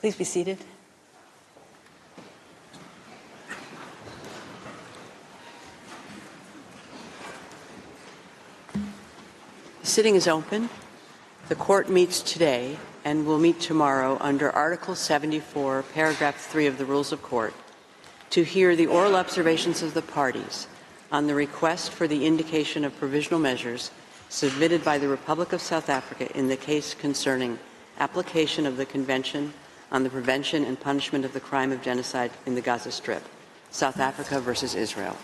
Please be seated. The sitting is open. The court meets today and will meet tomorrow under Article 74, Paragraph 3 of the Rules of Court to hear the oral observations of the parties on the request for the indication of provisional measures submitted by the Republic of South Africa in the case concerning application of the Convention on the Prevention and Punishment of the Crime of Genocide in the Gaza Strip, South Africa versus Israel.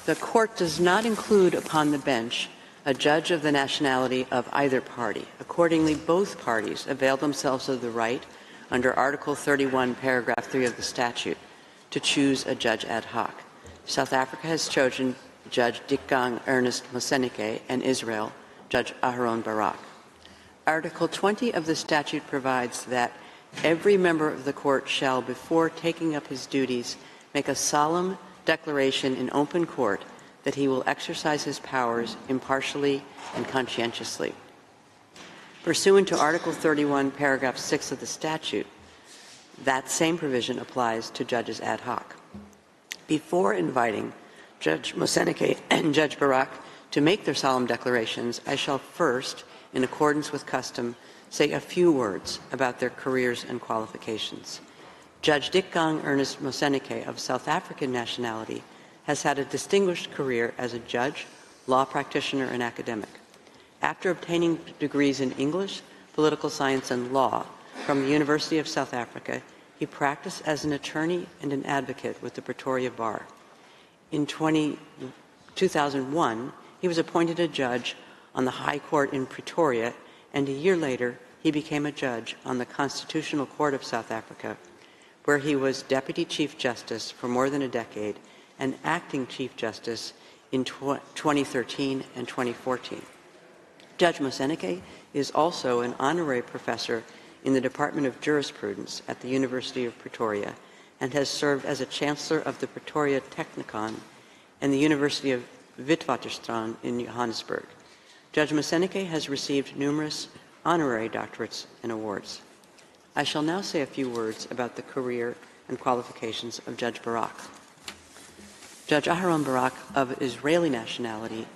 The court does not include upon the bench a judge of the nationality of either party. Accordingly, both parties avail themselves of the right under Article 31, Paragraph 3 of the statute to choose a judge ad hoc. South Africa has chosen Judge Dikgang Ernest Moseneke and Israel, Judge Aharon Barak. Article 20 of the statute provides that every member of the court shall, before taking up his duties, make a solemn declaration in open court that he will exercise his powers impartially and conscientiously. Pursuant to Article 31, Paragraph 6 of the statute, that same provision applies to judges ad hoc. Before inviting Judge Moseneke and Judge Barak to make their solemn declarations, I shall first, in accordance with custom, say a few words about their careers and qualifications. Judge Dikgang Ernest Moseneke, of South African nationality, has had a distinguished career as a judge, law practitioner, and academic. After obtaining degrees in English, political science, and law from the University of South Africa, he practiced as an attorney and an advocate with the Pretoria Bar. In 2001, he was appointed a judge on the High Court in Pretoria, and a year later, he became a judge on the Constitutional Court of South Africa, where he was Deputy Chief Justice for more than a decade and Acting Chief Justice in 2013 and 2014. Judge Moseneke is also an honorary professor in the Department of Jurisprudence at the University of Pretoria and has served as a Chancellor of the Pretoria Technikon and the University of Witwatersrand in Johannesburg. Judge Moseneke has received numerous honorary doctorates and awards. I shall now say a few words about the career and qualifications of Judge Barak. Judge Aharon Barak, of Israeli nationality,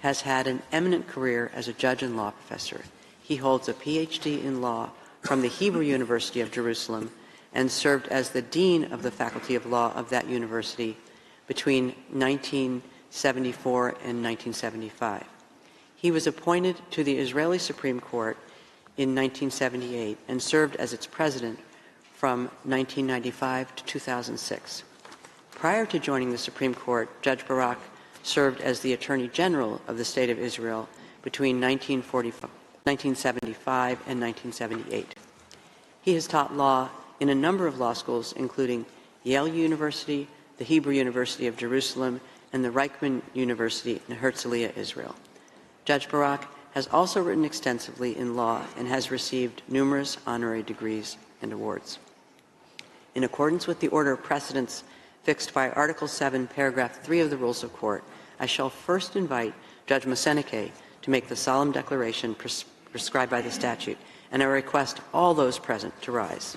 has had an eminent career as a judge and law professor. He holds a PhD in law from the Hebrew University of Jerusalem and served as the Dean of the Faculty of Law of that university between 1974 and 1975. He was appointed to the Israeli Supreme Court in 1978 and served as its president from 1995 to 2006. Prior to joining the Supreme Court, Judge Barak served as the Attorney General of the State of Israel between 1975 and 1978. He has taught law in a number of law schools, including Yale University, the Hebrew University of Jerusalem, and the Reichman University in Herzliya, Israel. Judge Barak has also written extensively in law and has received numerous honorary degrees and awards. In accordance with the order of precedence fixed by Article 7, Paragraph 3 of the Rules of Court, I shall first invite Judge Moseneke to make the solemn declaration prescribed by the statute, and I request all those present to rise.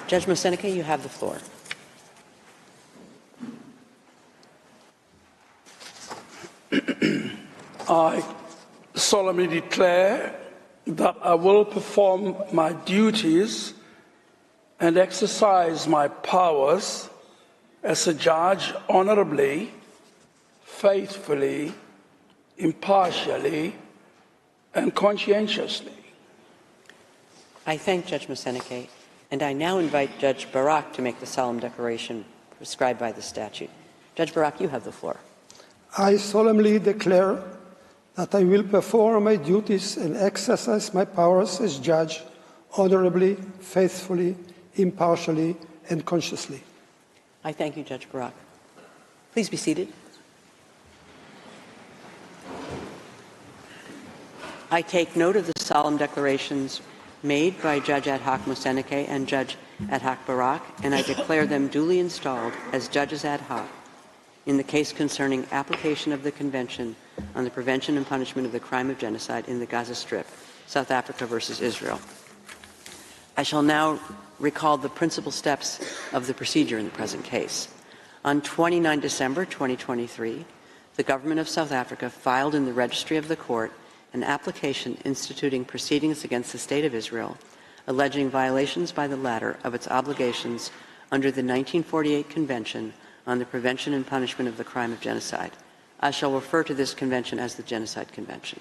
Judge Moseneke, you have the floor. I solemnly declare that I will perform my duties and exercise my powers as a judge honorably, faithfully, impartially, and conscientiously. I thank Judge Moseneke, and I now invite Judge Barak to make the solemn declaration prescribed by the statute. Judge Barak, you have the floor. I solemnly declare that I will perform my duties and exercise my powers as judge honorably, faithfully, impartially, and consciously. I thank you, Judge Barak. Please be seated. I take note of the solemn declarations made by Judge Ad hoc Moseneke and Judge Ad hoc Barak, and I declare them duly installed as judges ad hoc in the case concerning application of the Convention on the Prevention and Punishment of the Crime of Genocide in the Gaza Strip, South Africa versus Israel. I shall now recall the principal steps of the procedure in the present case. On 29 December 2023, the government of South Africa filed in the registry of the court an application instituting proceedings against the State of Israel, alleging violations by the latter of its obligations under the 1948 Convention on the Prevention and Punishment of the Crime of Genocide. I shall refer to this convention as the Genocide Convention.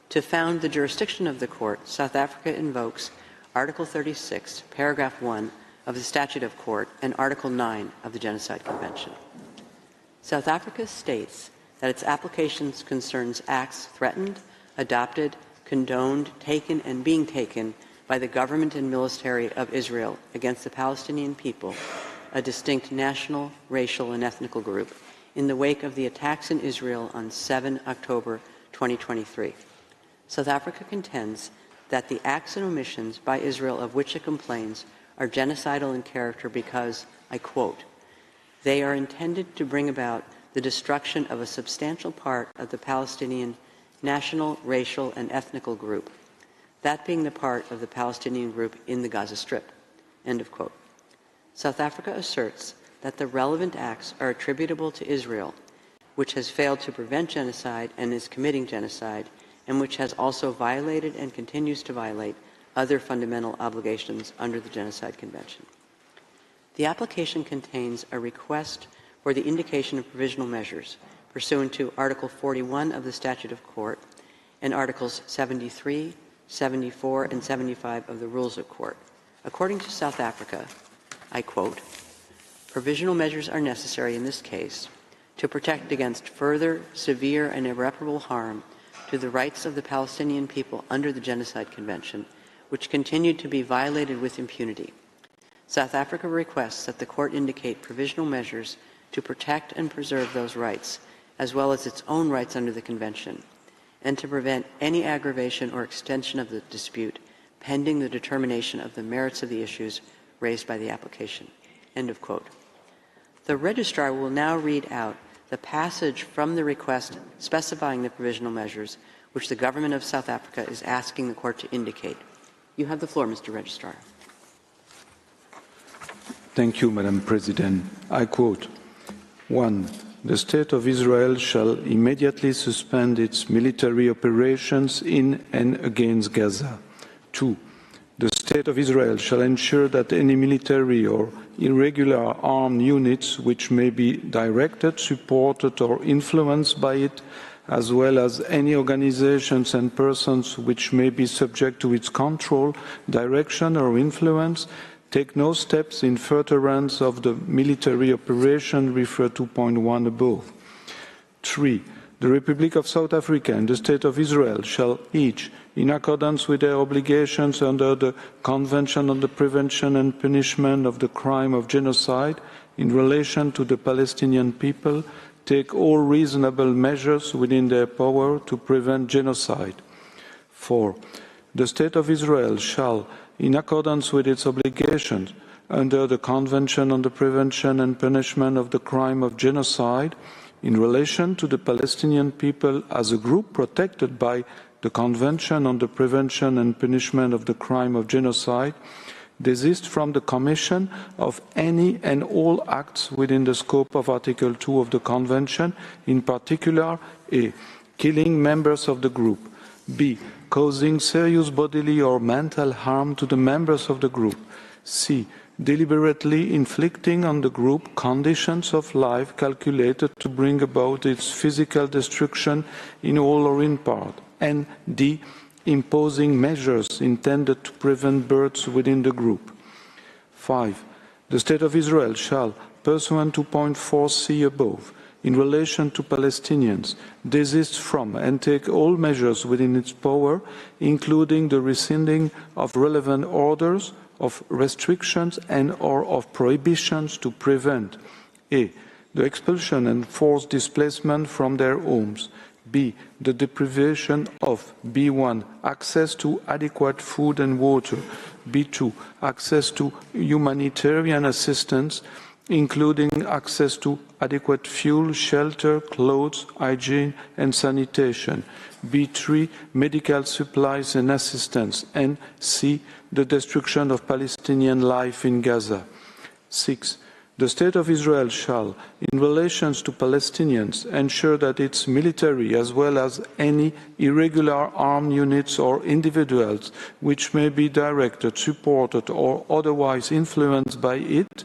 To found the jurisdiction of the court, South Africa invokes Article 36, Paragraph 1 of the Statute of Court and Article 9 of the Genocide Convention. South Africa states that its applications concerns acts threatened, adopted, condoned, taken, and being taken by the government and military of Israel against the Palestinian people, a distinct national, racial, and ethnical group, in the wake of the attacks in Israel on 7 October 2023. South Africa contends that the acts and omissions by Israel of which it complains are genocidal in character because, I quote, they are intended to bring about the destruction of a substantial part of the Palestinian national, racial, and ethnical group, that being the part of the Palestinian group in the Gaza Strip, end of quote. South Africa asserts that the relevant acts are attributable to Israel, which has failed to prevent genocide and is committing genocide, and which has also violated and continues to violate other fundamental obligations under the Genocide Convention. The application contains a request for the indication of provisional measures pursuant to Article 41 of the Statute of Court and Articles 73, 74, and 75 of the Rules of Court. According to South Africa, I quote, provisional measures are necessary in this case to protect against further severe and irreparable harm to the rights of the Palestinian people under the Genocide Convention, which continued to be violated with impunity. South Africa requests that the court indicate provisional measures to protect and preserve those rights, as well as its own rights under the Convention, and to prevent any aggravation or extension of the dispute pending the determination of the merits of the issues raised by the application, end of quote. The registrar will now read out the passage from the request specifying the provisional measures which the government of South Africa is asking the court to indicate. You have the floor, Mr. Registrar. Thank you, Madam President. I quote, 1. The State of Israel shall immediately suspend its military operations in and against Gaza. 2. The State of Israel shall ensure that any military or irregular armed units which may be directed, supported, or influenced by it, as well as any organizations and persons which may be subject to its control, direction, or influence, take no steps in furtherance of the military operation referred to point 1 above. 3. The Republic of South Africa and the State of Israel shall each, in accordance with their obligations under the Convention on the Prevention and Punishment of the Crime of Genocide in relation to the Palestinian people, take all reasonable measures within their power to prevent genocide. 4. The State of Israel shall, in accordance with its obligations under the Convention on the Prevention and Punishment of the Crime of Genocide, in relation to the Palestinian people as a group protected by the Convention on the Prevention and Punishment of the Crime of Genocide, desist from the commission of any and all acts within the scope of Article 2 of the Convention, in particular, A. Killing members of the group, B. Causing serious bodily or mental harm to the members of the group, C. Deliberately inflicting on the group conditions of life calculated to bring about its physical destruction in whole or in part, and D. Imposing measures intended to prevent births within the group. 5. The State of Israel shall, pursuant to point 4c above, in relation to Palestinians, desist from and take all measures within its power, including the rescinding of relevant orders, of restrictions and/or of prohibitions to prevent A. The expulsion and forced displacement from their homes, B. The deprivation of B1. Access to adequate food and water, B2. Access to humanitarian assistance, including access to adequate fuel, shelter, clothes, hygiene and sanitation. B3, medical supplies and assistance. And C, the destruction of Palestinian life in Gaza. 6. The State of Israel shall, in relations to Palestinians, ensure that its military, as well as any irregular armed units or individuals which may be directed, supported, or otherwise influenced by it,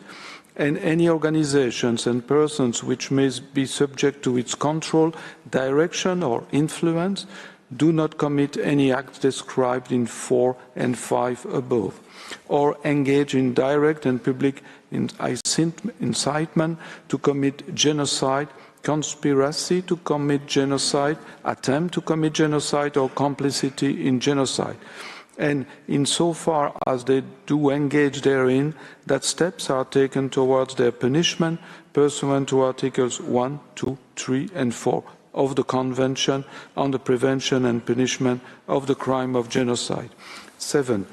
and any organizations and persons which may be subject to its control, direction, or influence, do not commit any acts described in 4 and 5 above, or engage in direct and public incitement to commit genocide, conspiracy to commit genocide, attempt to commit genocide, or complicity in genocide. And insofar as they do engage therein, that steps are taken towards their punishment pursuant to Articles 1, 2, 3, and 4 of the Convention on the Prevention and Punishment of the Crime of Genocide. 7.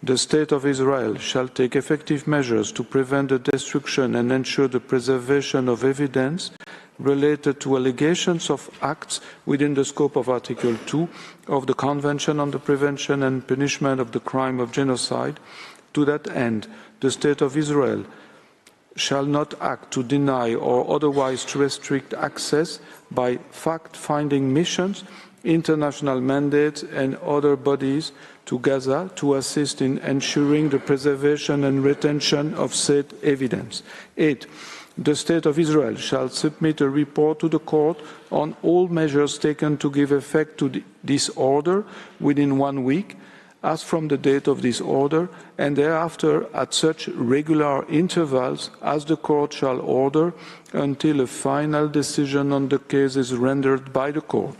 The State of Israel shall take effective measures to prevent the destruction and ensure the preservation of evidence related to allegations of acts within the scope of Article 2 of the Convention on the Prevention and Punishment of the Crime of Genocide. To that end, the State of Israel shall not act to deny or otherwise to restrict access by fact-finding missions, international mandates and other bodies to Gaza to assist in ensuring the preservation and retention of said evidence. 8. The State of Israel shall submit a report to the Court on all measures taken to give effect to this order within 1 week, as from the date of this order, and thereafter at such regular intervals as the Court shall order, until a final decision on the case is rendered by the Court.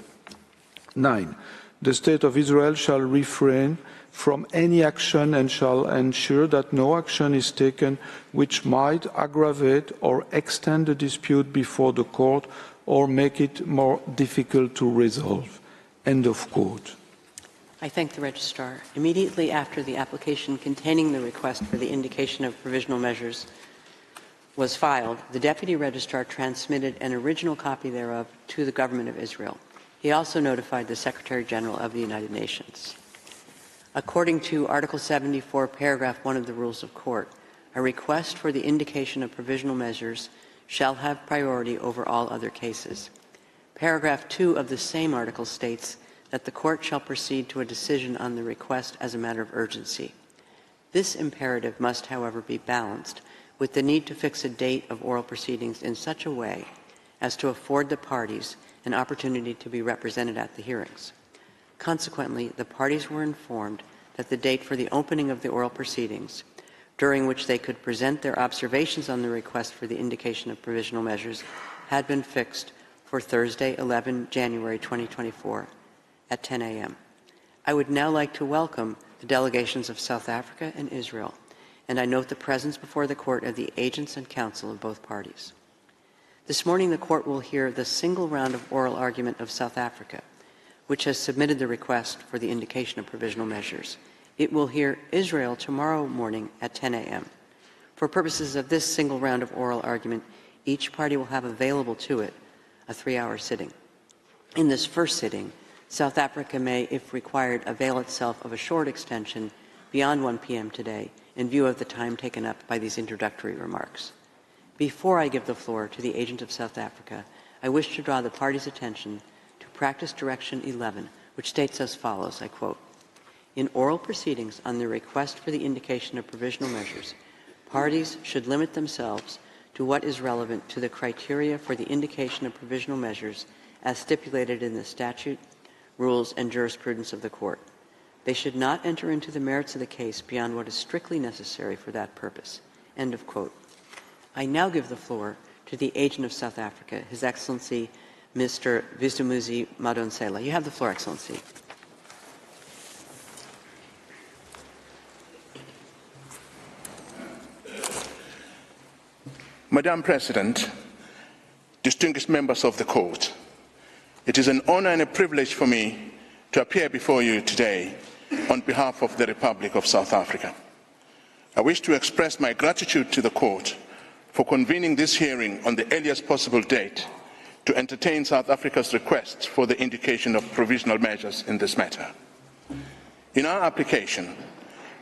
9. The State of Israel shall refrain from any action and shall ensure that no action is taken which might aggravate or extend the dispute before the Court or make it more difficult to resolve. End of quote. I thank the Registrar. Immediately after the application containing the request for the indication of provisional measures was filed, the Deputy Registrar transmitted an original copy thereof to the Government of Israel. He also notified the Secretary General of the United Nations. According to Article 74, Paragraph 1 of the Rules of Court, a request for the indication of provisional measures shall have priority over all other cases. Paragraph 2 of the same article states that the Court shall proceed to a decision on the request as a matter of urgency. This imperative must, however, be balanced with the need to fix a date of oral proceedings in such a way as to afford the parties an opportunity to be represented at the hearings. Consequently, the parties were informed that the date for the opening of the oral proceedings, during which they could present their observations on the request for the indication of provisional measures, had been fixed for Thursday, 11 January 2024 at 10 a.m. I would now like to welcome the delegations of South Africa and Israel, and I note the presence before the Court of the agents and counsel of both parties. This morning, the Court will hear the single round of oral argument of South Africa, which has submitted the request for the indication of provisional measures. It will hear Israel tomorrow morning at 10 a.m. For purposes of this single round of oral argument, each party will have available to it a 3-hour sitting. In this first sitting, South Africa may, if required, avail itself of a short extension beyond 1 p.m. today in view of the time taken up by these introductory remarks. Before I give the floor to the agent of South Africa, I wish to draw the party's attention to Practice Direction 11, which states as follows, I quote, "In oral proceedings on the request for the indication of provisional measures, parties should limit themselves to what is relevant to the criteria for the indication of provisional measures as stipulated in the statute, rules, and jurisprudence of the Court. They should not enter into the merits of the case beyond what is strictly necessary for that purpose." End of quote. I now give the floor to the agent of South Africa, His Excellency Mr. Vistumuzi Madonsela. You have the floor, Excellency. Madam President, distinguished members of the Court, it is an honor and a privilege for me to appear before you today on behalf of the Republic of South Africa. I wish to express my gratitude to the Court for convening this hearing on the earliest possible date to entertain South Africa's request for the indication of provisional measures in this matter. In our application,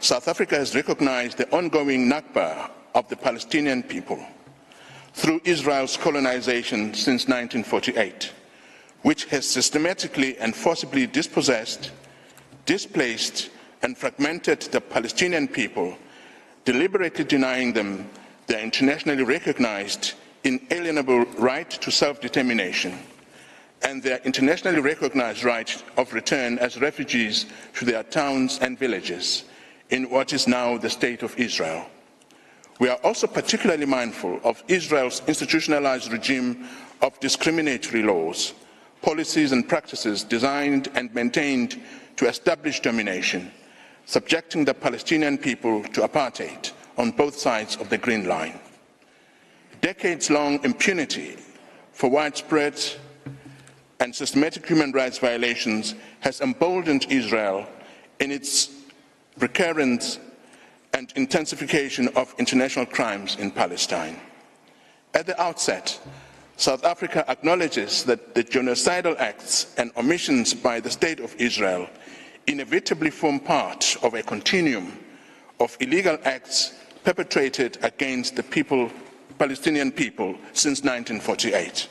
South Africa has recognized the ongoing Nakba of the Palestinian people through Israel's colonization since 1948, which has systematically and forcibly dispossessed, displaced, and fragmented the Palestinian people, deliberately denying them their internationally recognized inalienable right to self-determination and their internationally recognized right of return as refugees to their towns and villages in what is now the State of Israel. We are also particularly mindful of Israel's institutionalized regime of discriminatory laws, policies and practices designed and maintained to establish domination, subjecting the Palestinian people to apartheid on both sides of the Green Line. Decades-long impunity for widespread and systematic human rights violations has emboldened Israel in its recurrence and intensification of international crimes in Palestine. At the outset, South Africa acknowledges that the genocidal acts and omissions by the State of Israel inevitably form part of a continuum of illegal acts perpetrated against the Palestinian people since 1948.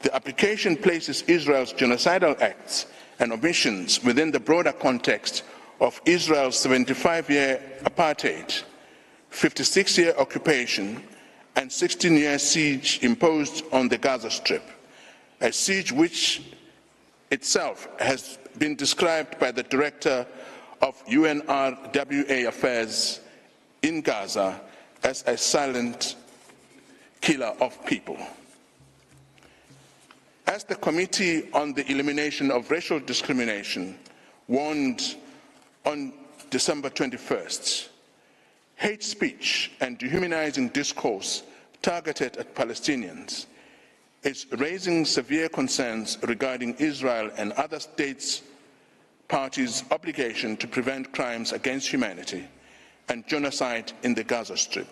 The application places Israel's genocidal acts and omissions within the broader context of Israel's 75-year apartheid, 56-year occupation, and 16-year siege imposed on the Gaza Strip, a siege which itself has been described by the director of UNRWA Affairs in Gaza as a silent killer of people. As the Committee on the Elimination of Racial Discrimination warned on December 21st, hate speech and dehumanizing discourse targeted at Palestinians is raising severe concerns regarding Israel and other states' parties' obligation to prevent crimes against humanity and genocide in the Gaza Strip.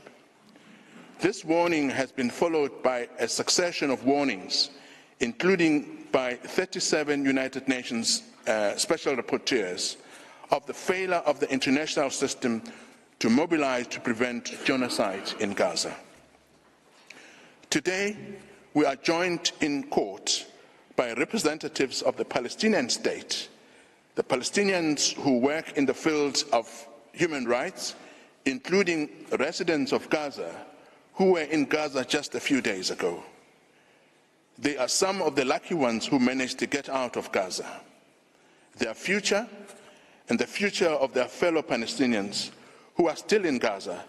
This warning has been followed by a succession of warnings, including by 37 United Nations special rapporteurs, of the failure of the international system to mobilize to prevent genocide in Gaza. Today, we are joined in court by representatives of the Palestinian state, the Palestinians who work in the field of human rights, including residents of Gaza who were in Gaza just a few days ago. They are some of the lucky ones who managed to get out of Gaza. Their future and the future of their fellow Palestinians who are still in Gaza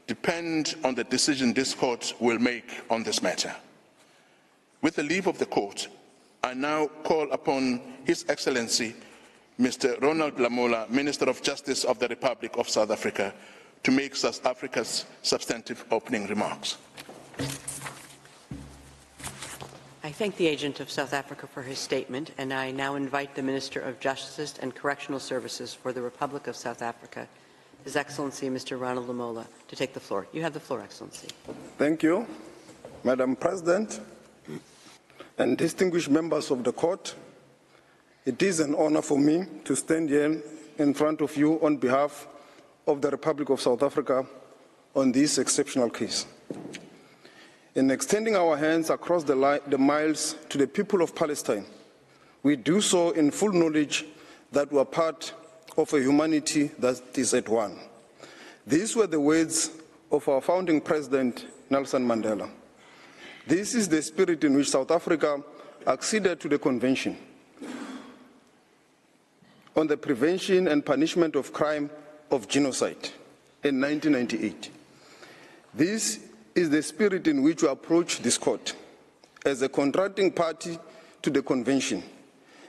depend on the decision this court will make on this matter. With the leave of the court, I now call upon His Excellency, Mr. Ronald Lamola, Minister of Justice of the Republic of South Africa, to make South Africa's substantive opening remarks. I thank the agent of South Africa for his statement, and I now invite the Minister of Justice and Correctional Services for the Republic of South Africa, His Excellency Mr. Ronald Lamola, to take the floor. You have the floor, Excellency. Thank you, Madam President, and distinguished members of the court. It is an honor for me to stand here in front of you on behalf of the Republic of South Africa on this exceptional case. In extending our hands across the miles to the people of Palestine, we do so in full knowledge that we are part of a humanity that is at one. These were the words of our founding president, Nelson Mandela. This is the spirit in which South Africa acceded to the Convention on the Prevention and Punishment of Crime of Genocide in 1998. This is the spirit in which we approach this court. As a contracting party to the Convention,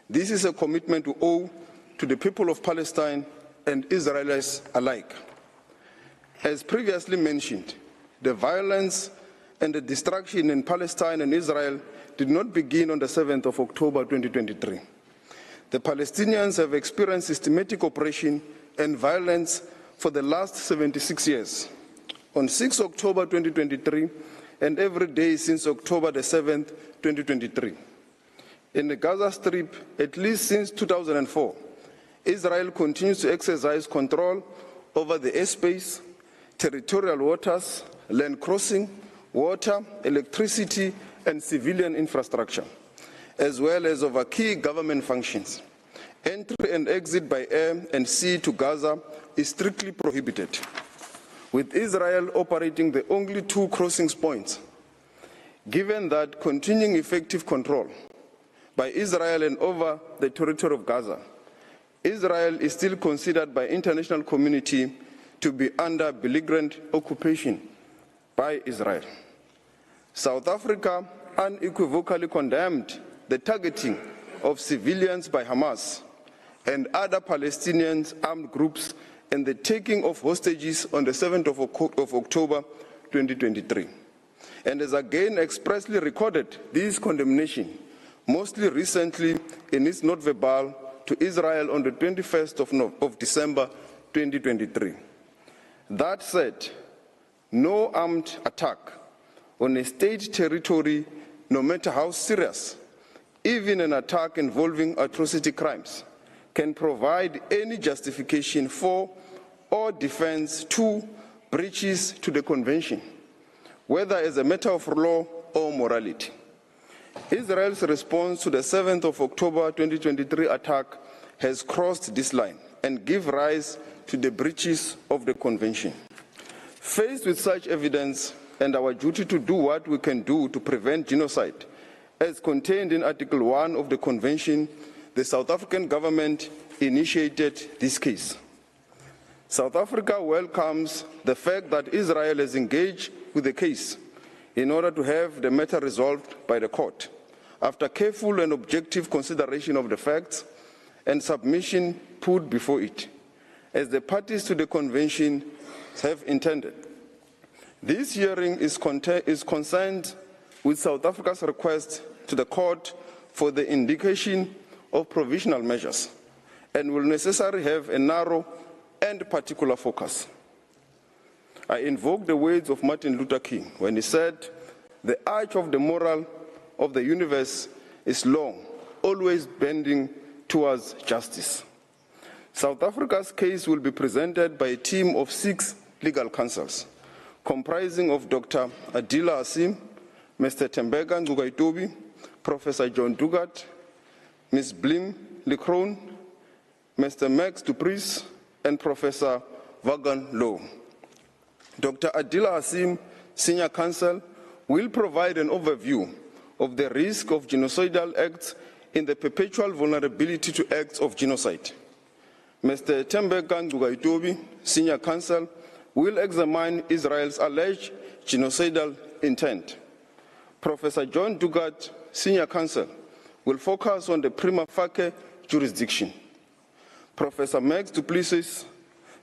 this is a commitment we owe to the people of Palestine and Israelis alike. As previously mentioned, the violence and the destruction in Palestine and Israel did not begin on the 7th of October 2023. The Palestinians have experienced systematic oppression and violence for the last 76 years. On 6 October 2023, and every day since October the 7th, 2023. In the Gaza Strip, at least since 2004, Israel continues to exercise control over the airspace, territorial waters, land crossing, water, electricity, and civilian infrastructure, as well as over key government functions. Entry and exit by air and sea to Gaza is strictly prohibited, with Israel operating the only two crossing points. Given that continuing effective control by Israel and over the territory of Gaza, Israel is still considered by the international community to be under belligerent occupation by Israel. South Africa unequivocally condemned the targeting of civilians by Hamas and other Palestinian armed groups and the taking of hostages on the 7th of October 2023, and has again expressly recorded this condemnation, mostly recently in its note verbal to Israel on the 21st of December 2023. That said, no armed attack on a state territory, no matter how serious, even an attack involving atrocity crimes, can provide any justification for or defense to breaches to the Convention, whether as a matter of law or morality. Israel's response to the 7th of October 2023 attack has crossed this line and give rise to the breaches of the Convention. Faced with such evidence and our duty to do what we can do to prevent genocide, as contained in Article 1 of the Convention, the South African government initiated this case. South Africa welcomes the fact that Israel has engaged with the case in order to have the matter resolved by the court, after careful and objective consideration of the facts and submission put before it, as the parties to the Convention have intended. This hearing is concerned with South Africa's request to the court for the indication of provisional measures and will necessarily have a narrow and particular focus. I invoke the words of Martin Luther King when he said, "The arch of the moral of the universe is long, always bending towards justice." South Africa's case will be presented by a team of 6 legal counsels, comprising of Dr. Adila Hasim, Mr. Tembeka Ngcukaitobi, Professor John Dugat, Ms. Blim Leckrone, Mr. Max du Preez, and Professor Vaughan Low. Dr. Adila Hasim, Senior Counsel, will provide an overview of the risk of genocidal acts in the perpetual vulnerability to acts of genocide. Mr. Tembeka Ngcukaitobi, Senior Counsel, will examine Israel's alleged genocidal intent. Professor John Dugat, Senior Counsel, will focus on the prima facie jurisdiction. Professor Max du Preez,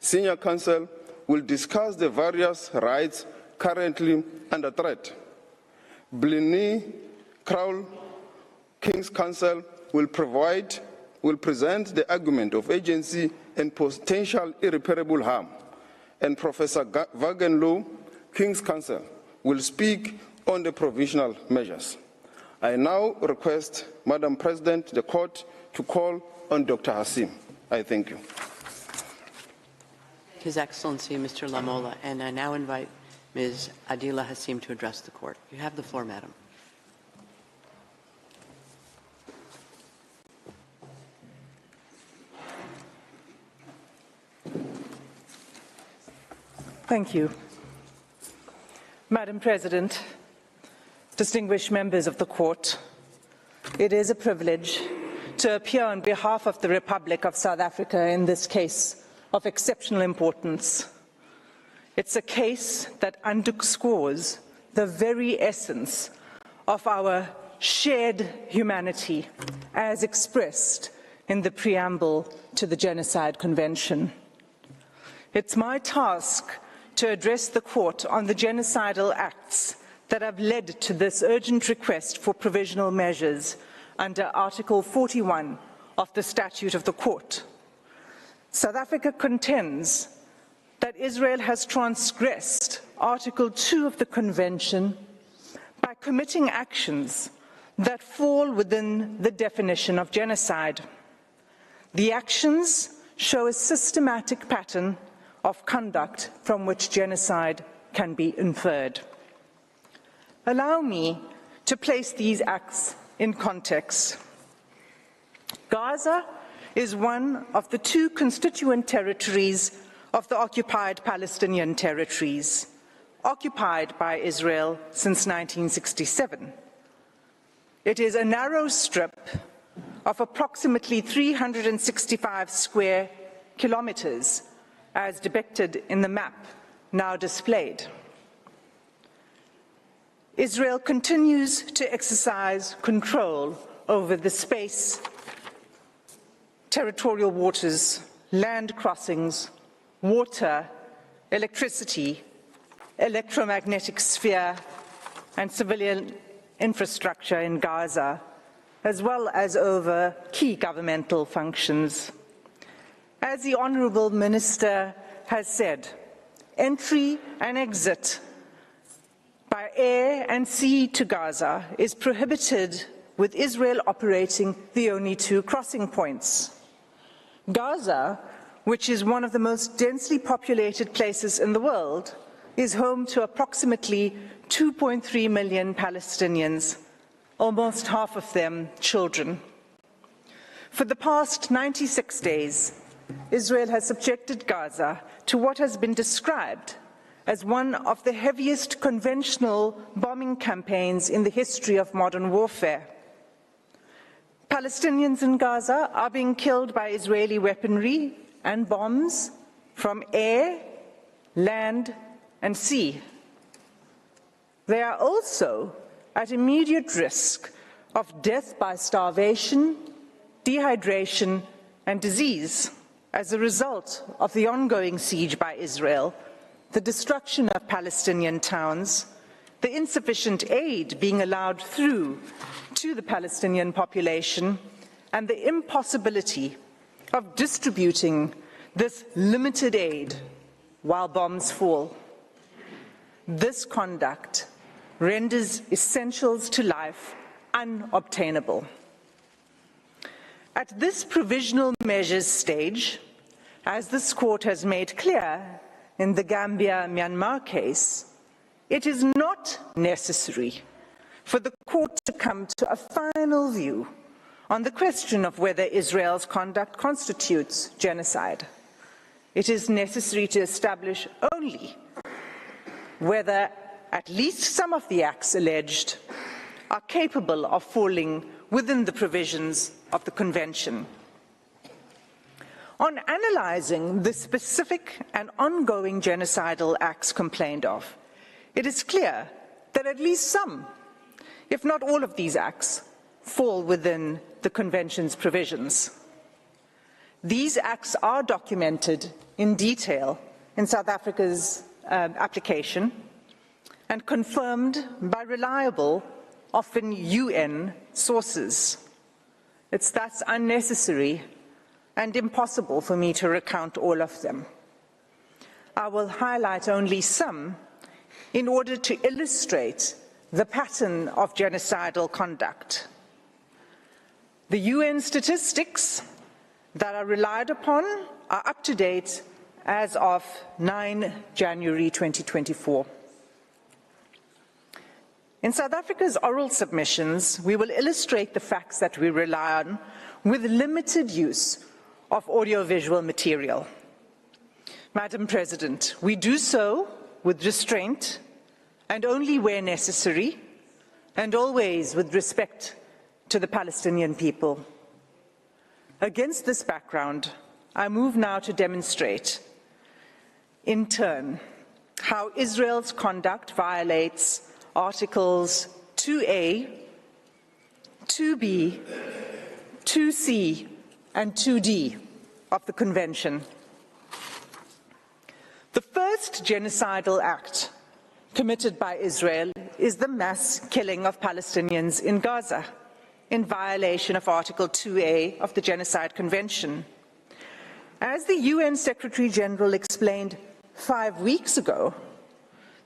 Senior Counsel, will discuss the various rights currently under threat. Blinny Crowell, King's Counsel, will present the argument of agency and potential irreparable harm. And Professor Vaughan Low, King's Counsel, will speak on the provisional measures. I now request, Madam President, the court to call on Dr. Hasim. I thank you. His Excellency, Mr. Lamola, and I now invite Ms. Adila Hasim to address the court. You have the floor, Madam. Thank you. Madam President, distinguished members of the court, it is a privilege to appear on behalf of the Republic of South Africa in this case of exceptional importance. It's a case that underscores the very essence of our shared humanity as expressed in the preamble to the Genocide Convention. It's my task to address the court on the genocidal acts that have led to this urgent request for provisional measures under Article 41 of the Statute of the Court. South Africa contends that Israel has transgressed Article 2 of the Convention committing actions that fall within the definition of genocide. The actions show a systematic pattern of conduct from which genocide can be inferred. Allow me to place these acts in context. Gaza is one of the two constituent territories of the occupied Palestinian territories, occupied by Israel since 1967. It is a narrow strip of approximately 365 square kilometers, as depicted in the map now displayed. Israel continues to exercise control over the space, territorial waters, land crossings, water, electricity, electromagnetic sphere, and civilian infrastructure in Gaza, as well as over key governmental functions. As the Honourable Minister has said, entry and exit by air and sea to Gaza is prohibited, with Israel operating the only two crossing points. Gaza, which is one of the most densely populated places in the world, is home to approximately 2.3 million Palestinians, almost half of them children. For the past 96 days, Israel has subjected Gaza to what has been described as one of the heaviest conventional bombing campaigns in the history of modern warfare. Palestinians in Gaza are being killed by Israeli weaponry and bombs from air, land, and sea. They are also at immediate risk of death by starvation, dehydration, and disease as a result of the ongoing siege by Israel, the destruction of Palestinian towns, the insufficient aid being allowed through to the Palestinian population, and the impossibility of distributing this limited aid while bombs fall. This conduct renders essentials to life unobtainable. At this provisional measures stage, as this court has made clear in the Gambia-Myanmar case, it is not necessary for the court to come to a final view on the question of whether Israel's conduct constitutes genocide. It is necessary to establish only whether at least some of the acts alleged are capable of falling within the provisions of the Convention. On analyzing the specific and ongoing genocidal acts complained of, it is clear that at least some, if not all of these acts, fall within the Convention's provisions. These acts are documented in detail in South Africa's application and confirmed by reliable, often UN sources. It's thus unnecessary and impossible for me to recount all of them. I will highlight only some in order to illustrate the pattern of genocidal conduct. The UN statistics that are relied upon are up to date as of 9 January 2024. In South Africa's oral submissions, we will illustrate the facts that we rely on with limited use of audiovisual material. Madam President, we do so with restraint and only where necessary, and always with respect to the Palestinian people. Against this background, I move now to demonstrate, in turn, how Israel's conduct violates Articles 2A, 2B, 2C, and 2D of the Convention. The first genocidal act committed by Israel is the mass killing of Palestinians in Gaza, in violation of Article 2A of the Genocide Convention. As the UN Secretary General explained 5 weeks ago,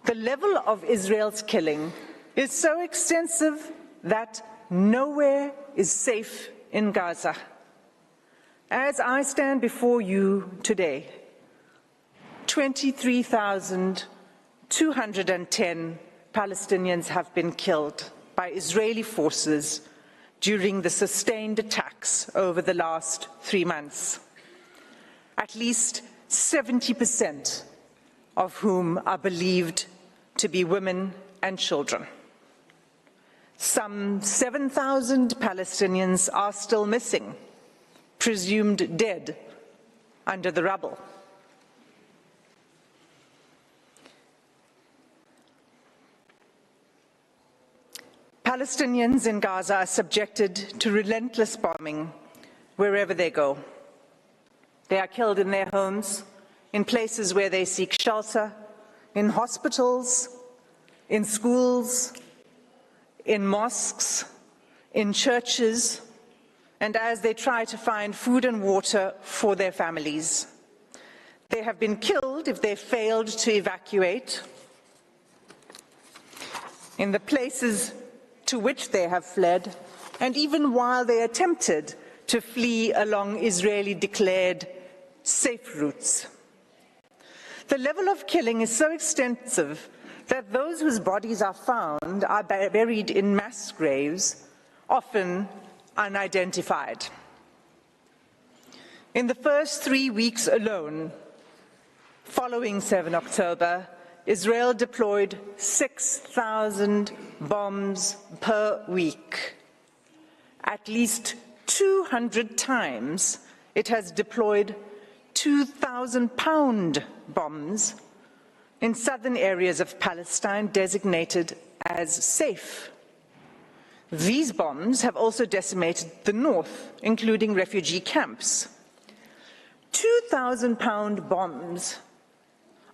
the level of Israel's killing is so extensive that nowhere is safe in Gaza. As I stand before you today, 23,210 Palestinians have been killed by Israeli forces during the sustained attacks over the last 3 months. At least 70% of whom are believed to be women and children. Some 7,000 Palestinians are still missing, presumed dead under the rubble. Palestinians in Gaza are subjected to relentless bombing wherever they go. They are killed in their homes, in places where they seek shelter, in hospitals, in schools, in mosques, in churches, and as they try to find food and water for their families. They have been killed if they failed to evacuate. In the places to which they have fled, and even while they attempted to flee along Israeli-declared safe routes. The level of killing is so extensive that those whose bodies are found are buried in mass graves, often unidentified. In the first 3 weeks alone, following 7 October, Israel deployed 6,000 bombs per week. At least 200 times it has deployed 2,000-pound bombs in southern areas of Palestine designated as safe. These bombs have also decimated the north, including refugee camps. 2,000-pound bombs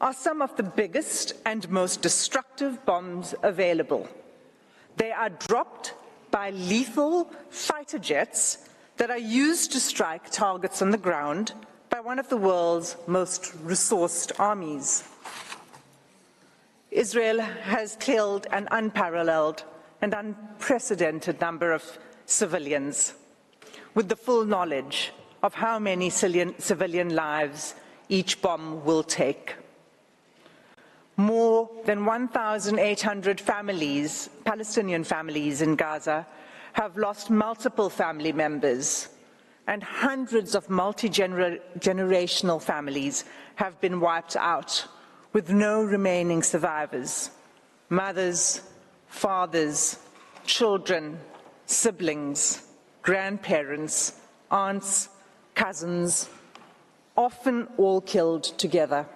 are some of the biggest and most destructive bombs available. They are dropped by lethal fighter jets that are used to strike targets on the ground by one of the world's most resourced armies. Israel has killed an unparalleled and unprecedented number of civilians, with the full knowledge of how many civilian lives each bomb will take. More than 1,800 families, Palestinian families in Gaza, have lost multiple family members, and hundreds of multi-generational families have been wiped out, with no remaining survivors. Mothers, fathers, children, siblings, grandparents, aunts, cousins, often all killed together.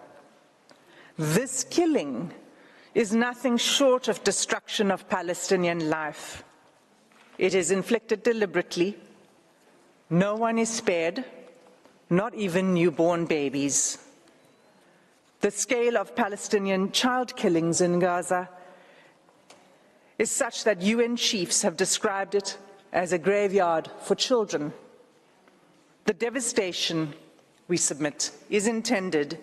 This killing is nothing short of destruction of Palestinian life. It is inflicted deliberately. No one is spared, not even newborn babies. The scale of Palestinian child killings in Gaza is such that UN chiefs have described it as a graveyard for children. The devastation, we submit, is intended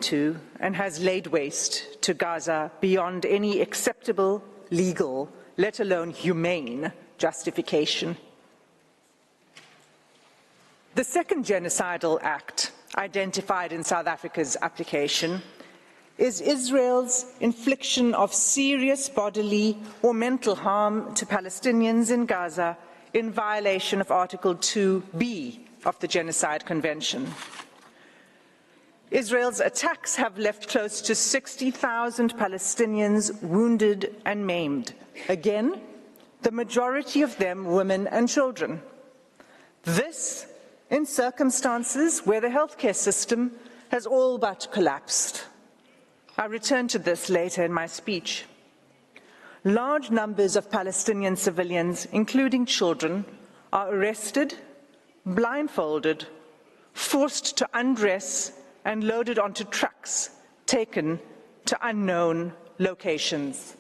to and has laid waste to Gaza beyond any acceptable legal, let alone humane, justification. The second genocidal act identified in South Africa's application is Israel's infliction of serious bodily or mental harm to Palestinians in Gaza in violation of Article 2b of the Genocide Convention. Israel's attacks have left close to 60,000 Palestinians wounded and maimed. Again, the majority of them women and children. This in circumstances where the healthcare system has all but collapsed. I'll return to this later in my speech. Large numbers of Palestinian civilians, including children, are arrested, blindfolded, forced to undress, and loaded onto trucks, taken to unknown locations.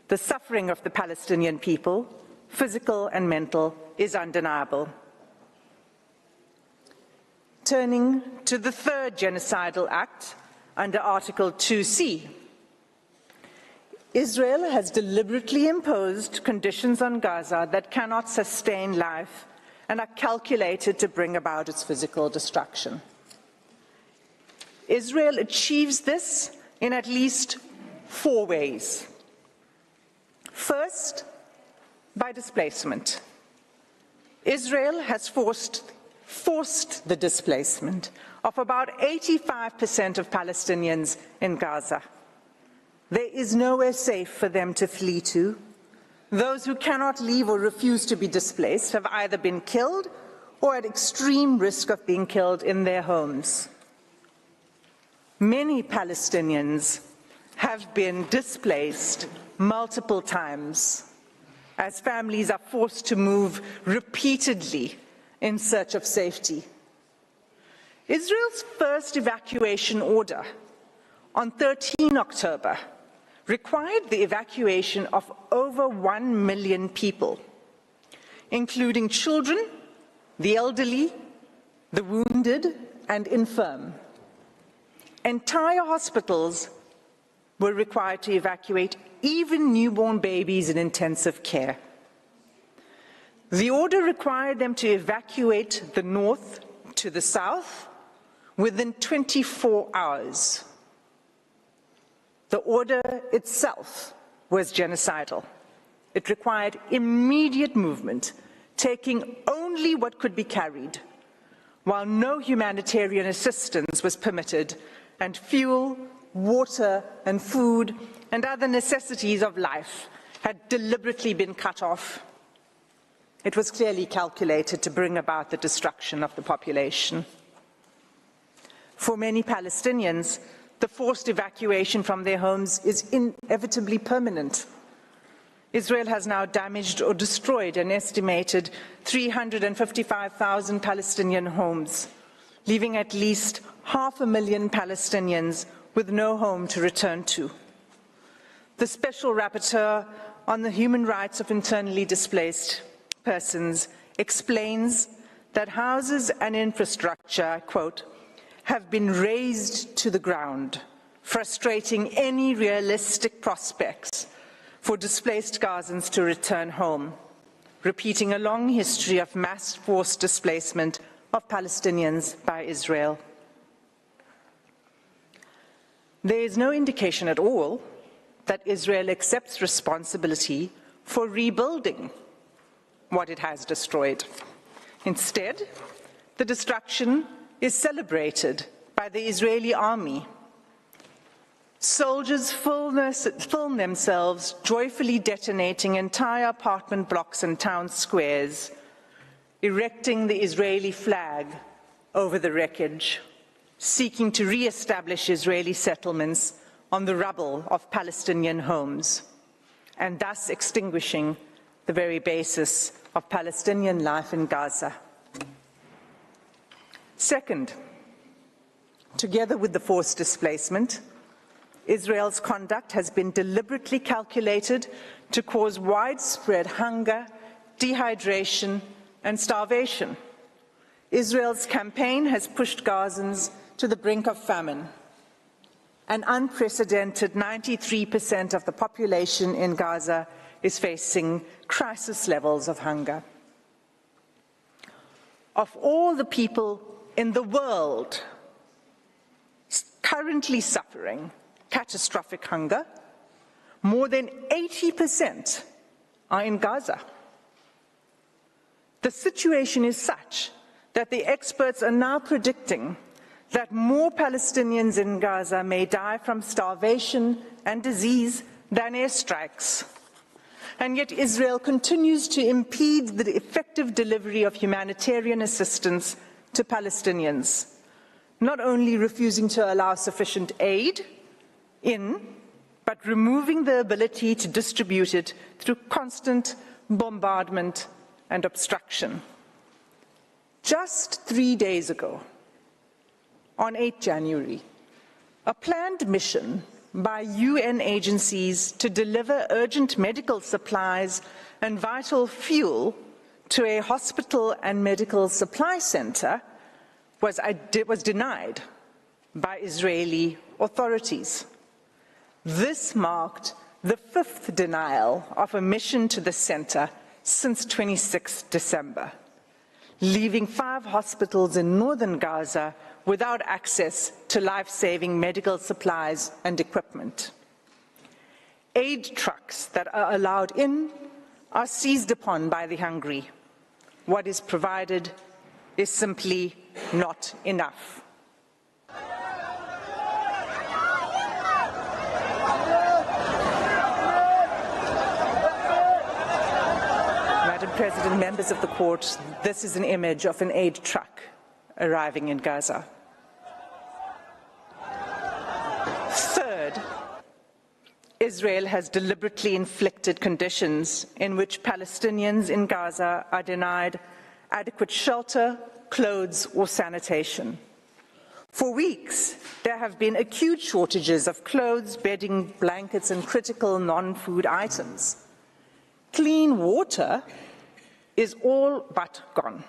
The suffering of the Palestinian people, physical and mental, is undeniable. Turning to the third genocidal act under Article 2c, Israel has deliberately imposed conditions on Gaza that cannot sustain life and are calculated to bring about its physical destruction. Israel achieves this in at least 4 ways. First, by displacement. Israel has forced the displacement of about 85% of Palestinians in Gaza. There is nowhere safe for them to flee to. Those who cannot leave or refuse to be displaced have either been killed or at extreme risk of being killed in their homes. Many Palestinians have been displaced multiple times as families are forced to move repeatedly in search of safety. Israel's first evacuation order on 13 October required the evacuation of over 1 million people, including children, the elderly, the wounded, and infirm. Entire hospitals were required to evacuate, even newborn babies in intensive care. The order required them to evacuate the north to the south within 24 hours. The order itself was genocidal. It required immediate movement, taking only what could be carried, while no humanitarian assistance was permitted, and fuel, water, and food, and other necessities of life had deliberately been cut off. It was clearly calculated to bring about the destruction of the population. For many Palestinians, the forced evacuation from their homes is inevitably permanent. Israel has now damaged or destroyed an estimated 355,000 Palestinian homes, leaving at least 500,000 Palestinians with no home to return to. The Special Rapporteur on the Human Rights of Internally Displaced Persons explains that houses and infrastructure, quote, have been razed to the ground, frustrating any realistic prospects for displaced Gazans to return home, repeating a long history of mass forced displacement of Palestinians by Israel. There is no indication at all that Israel accepts responsibility for rebuilding what it has destroyed. Instead, the destruction is celebrated by the Israeli army. Soldiers film themselves joyfully detonating entire apartment blocks and town squares, erecting the Israeli flag over the wreckage, seeking to re-establish Israeli settlements on the rubble of Palestinian homes, and thus extinguishing the very basis of Palestinian life in Gaza. Second, together with the forced displacement, Israel's conduct has been deliberately calculated to cause widespread hunger, dehydration, and starvation. Israel's campaign has pushed Gazans to the brink of famine. An unprecedented 93% of the population in Gaza is facing crisis levels of hunger. Of all the people in the world currently suffering catastrophic hunger, more than 80% are in Gaza. The situation is such that the experts are now predicting that more Palestinians in Gaza may die from starvation and disease than airstrikes. And yet Israel continues to impede the effective delivery of humanitarian assistance to Palestinians, not only refusing to allow sufficient aid in, but removing the ability to distribute it through constant bombardment and obstruction. Just 3 days ago, on 8 January, a planned mission by UN agencies to deliver urgent medical supplies and vital fuel to a hospital and medical supply center was denied by Israeli authorities. This marked the 5th denial of a mission to the center since 26 December, leaving 5 hospitals in northern Gaza without access to life-saving medical supplies and equipment. Aid trucks that are allowed in are seized upon by the hungry. What is provided is simply not enough. Madam President, members of the court, this is an image of an aid truck arriving in Gaza. Third, Israel has deliberately inflicted conditions in which Palestinians in Gaza are denied adequate shelter, clothes, or sanitation. For weeks, there have been acute shortages of clothes, bedding, blankets, and critical non-food items. Clean water is all but gone,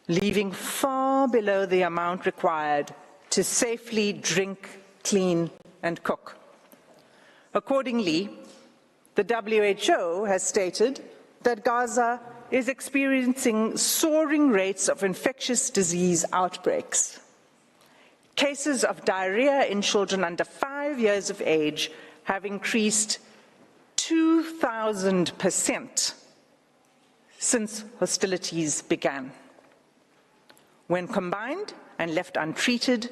leaving far below the amount required to safely drink, clean, and cook. Accordingly, the WHO has stated that Gaza is experiencing soaring rates of infectious disease outbreaks. Cases of diarrhea in children under 5 years of age have increased 2,000% since hostilities began. When combined and left untreated,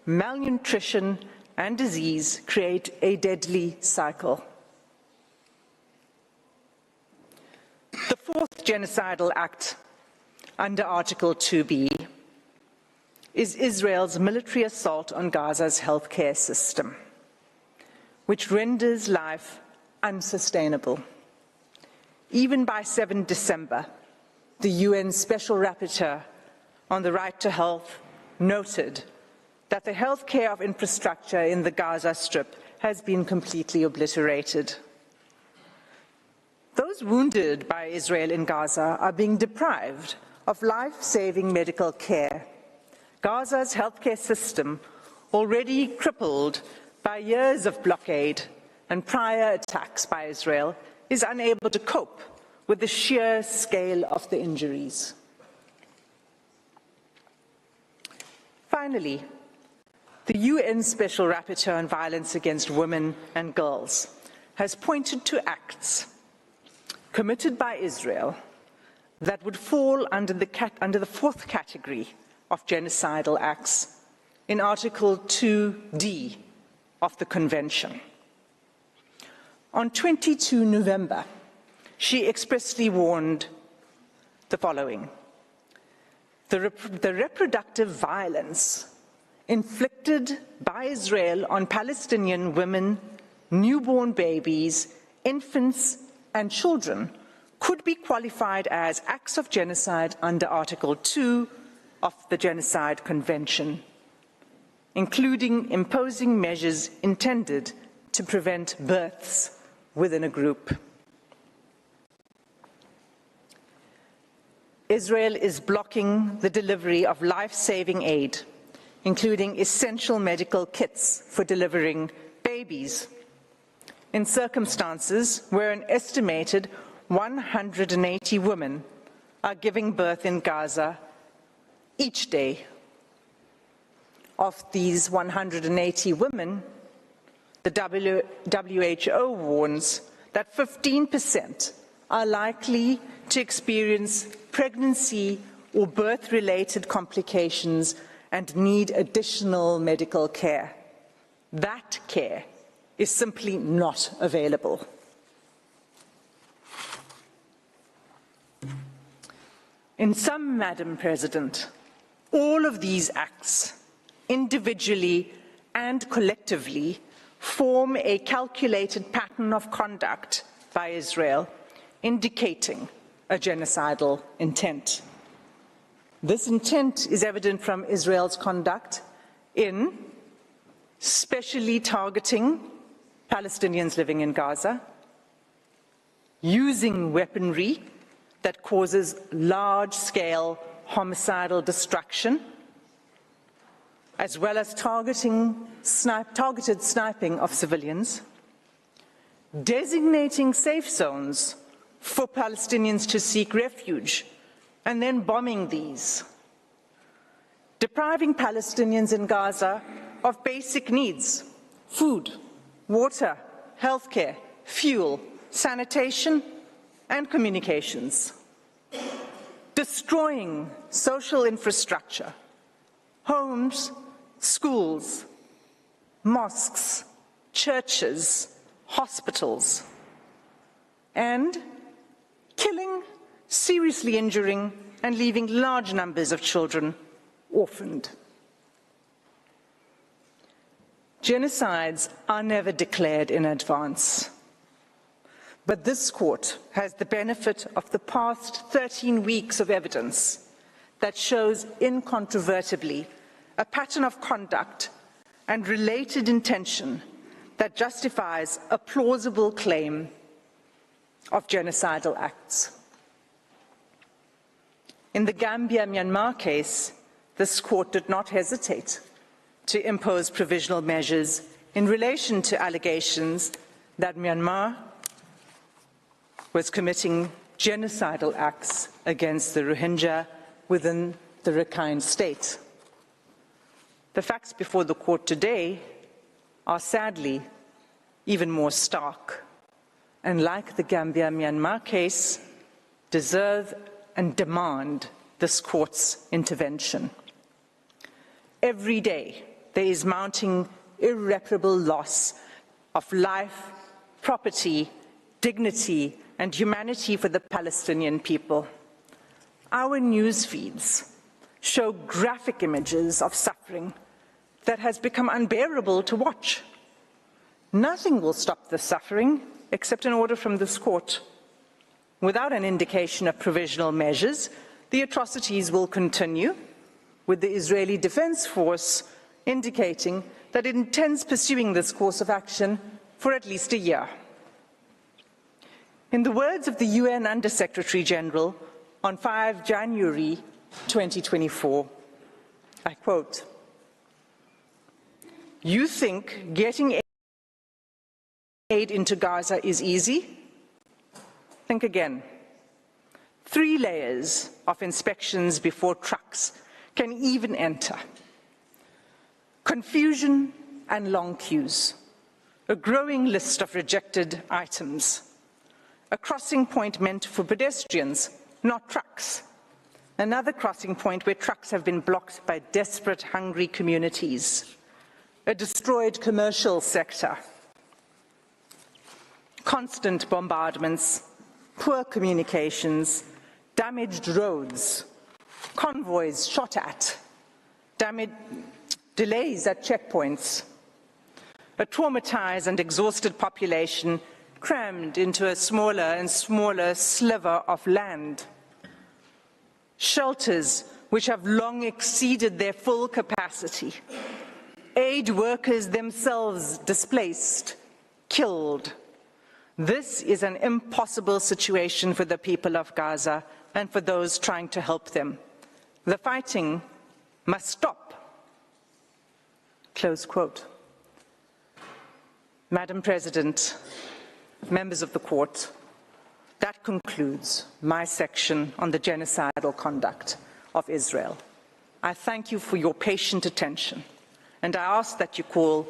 malnutrition and disease create a deadly cycle. The 4th genocidal act under Article 2B is Israel's military assault on Gaza's healthcare system, which renders life unsustainable. Even by 7 December, the UN Special Rapporteur on the right to health noted that the healthcare infrastructure in the Gaza Strip has been completely obliterated. Those wounded by Israel in Gaza are being deprived of life-saving medical care. Gaza's healthcare system, already crippled by years of blockade and prior attacks by Israel, is unable to cope with the sheer scale of the injuries. Finally, the UN Special Rapporteur on Violence Against Women and Girls has pointed to acts committed by Israel that would fall under the 4th category of genocidal acts in Article 2D of the Convention. On 22 November, she expressly warned the following: the reproductive violence inflicted by Israel on Palestinian women, newborn babies, infants, and children could be qualified as acts of genocide under Article 2 of the Genocide Convention, including imposing measures intended to prevent births within a group. Israel is blocking the delivery of life-saving aid, including essential medical kits for delivering babies, in circumstances where an estimated 180 women are giving birth in Gaza each day. Of these 180 women, the WHO warns that 15% are likely to experience pregnancy or birth-related complications and need additional medical care. That care is simply not available. In sum, Madam President, all of these acts, individually and collectively, form a calculated pattern of conduct by Israel, indicating a genocidal intent. This intent is evident from Israel's conduct in specially targeting Palestinians living in Gaza, using weaponry that causes large-scale homicidal destruction, as well as targeted sniping of civilians, designating safe zones for Palestinians to seek refuge, and then bombing these, depriving Palestinians in Gaza of basic needs: food, water, healthcare, fuel, sanitation, and communications, destroying social infrastructure, homes, schools, mosques, churches, hospitals, and killing, seriously injuring, and leaving large numbers of children orphaned. Genocides are never declared in advance, but this court has the benefit of the past 13 weeks of evidence that shows incontrovertibly a pattern of conduct and related intention that justifies a plausible claim of genocidal acts. In the Gambia-Myanmar case, this court did not hesitate to impose provisional measures in relation to allegations that Myanmar was committing genocidal acts against the Rohingya within the Rakhine state. The facts before the court today are sadly even more stark, and like the Gambia-Myanmar case, deserve and demand this court's intervention. Every day, there is mounting irreparable loss of life, property, dignity, and humanity for the Palestinian people. Our news feeds show graphic images of suffering that has become unbearable to watch. Nothing will stop the suffering except an order from this court. Without an indication of provisional measures, the atrocities will continue, with the Israeli Defense Force indicating that it intends pursuing this course of action for at least a year. In the words of the UN Under-Secretary General on 5 January 2024, I quote, "You think getting aid into Gaza is easy? Think again. 3 layers of inspections before trucks can even enter. Confusion and long queues. A growing list of rejected items. A crossing point meant for pedestrians, not trucks. Another crossing point where trucks have been blocked by desperate, hungry communities. A destroyed commercial sector. Constant bombardments, poor communications, damaged roads, convoys shot at, delays at checkpoints, a traumatized and exhausted population crammed into a smaller and smaller sliver of land, shelters which have long exceeded their full capacity, aid workers themselves displaced, killed. This is an impossible situation for the people of Gaza and for those trying to help them. The fighting must stop." Close quote. Madam President, members of the court, that concludes my section on the genocidal conduct of Israel. I thank you for your patient attention, and I ask that you call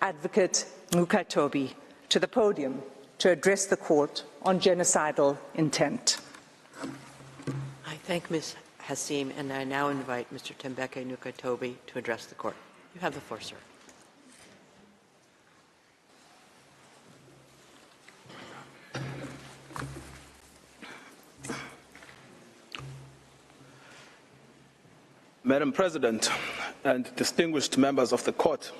Advocate Ngukatobi to the podium to address the court on genocidal intent. I thank Ms. Hassim, and I now invite Mr. Tembeke Ngukatobi to address the court. You have the floor, sir. Madam President and distinguished members of the court,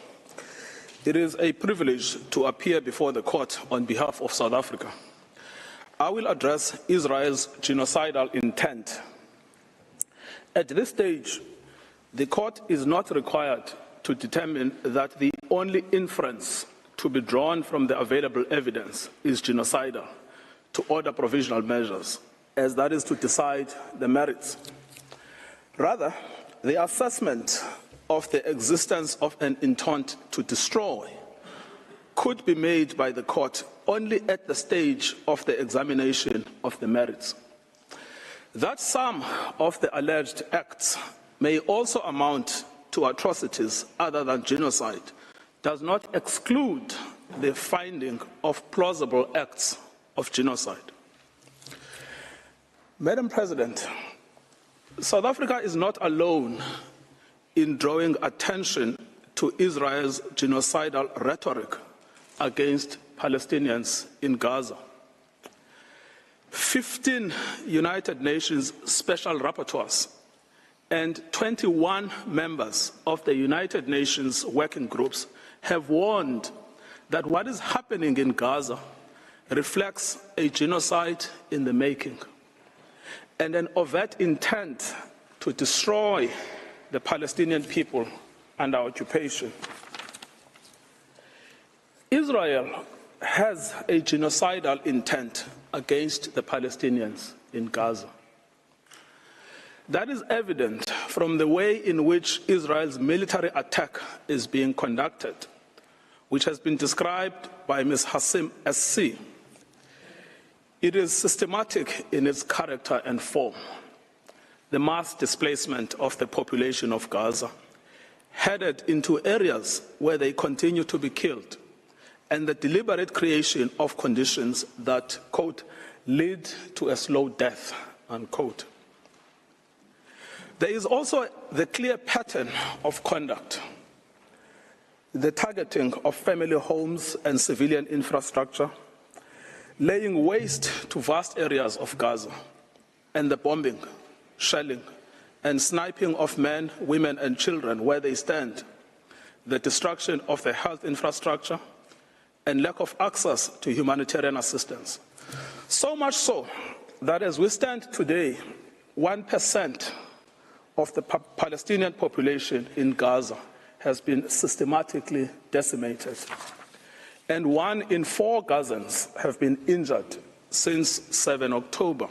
it is a privilege to appear before the court on behalf of South Africa. I will address Israel's genocidal intent. At this stage, the court is not required to determine that the only inference to be drawn from the available evidence is genocidal to order provisional measures, as that is to decide the merits. Rather, the assessment of the existence of an intent to destroy could be made by the court only at the stage of the examination of the merits. That some of the alleged acts may also amount to atrocities other than genocide does not exclude the finding of plausible acts of genocide. Madam President, South Africa is not alone in drawing attention to Israel's genocidal rhetoric against Palestinians in Gaza. 15 United Nations special rapporteurs and 21 members of the United Nations working groups have warned that what is happening in Gaza reflects a genocide in the making and an overt intent to destroy the Palestinian people under occupation. Israel has a genocidal intent against the Palestinians in Gaza. That is evident from the way in which Israel's military attack is being conducted, which has been described by Ms. Hassim SC. It is systematic in its character and form. The mass displacement of the population of Gaza, headed into areas where they continue to be killed, and the deliberate creation of conditions that, quote, lead to a slow death, unquote. There is also the clear pattern of conduct, the targeting of family homes and civilian infrastructure, laying waste to vast areas of Gaza, and the bombing, shelling, and sniping of men, women, and children where they stand, the destruction of the health infrastructure, and lack of access to humanitarian assistance. So much so that as we stand today, 1% of the Palestinian population in Gaza has been systematically decimated, and 1 in 4 Gazans have been injured since 7 October.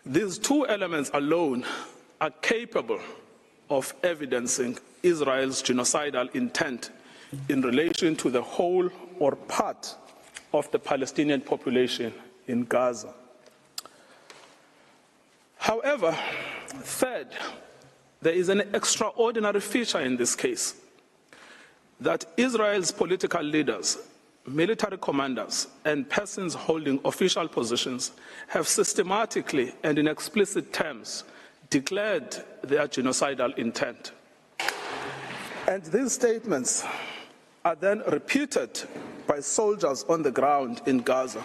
These two elements alone are capable of evidencing Israel's genocidal intent in relation to the whole or part of the Palestinian population in Gaza. However, third, there is an extraordinary feature in this case, that Israel's political leaders, military commanders, and persons holding official positions have systematically and in explicit terms declared their genocidal intent. And these statements are then repeated by soldiers on the ground in Gaza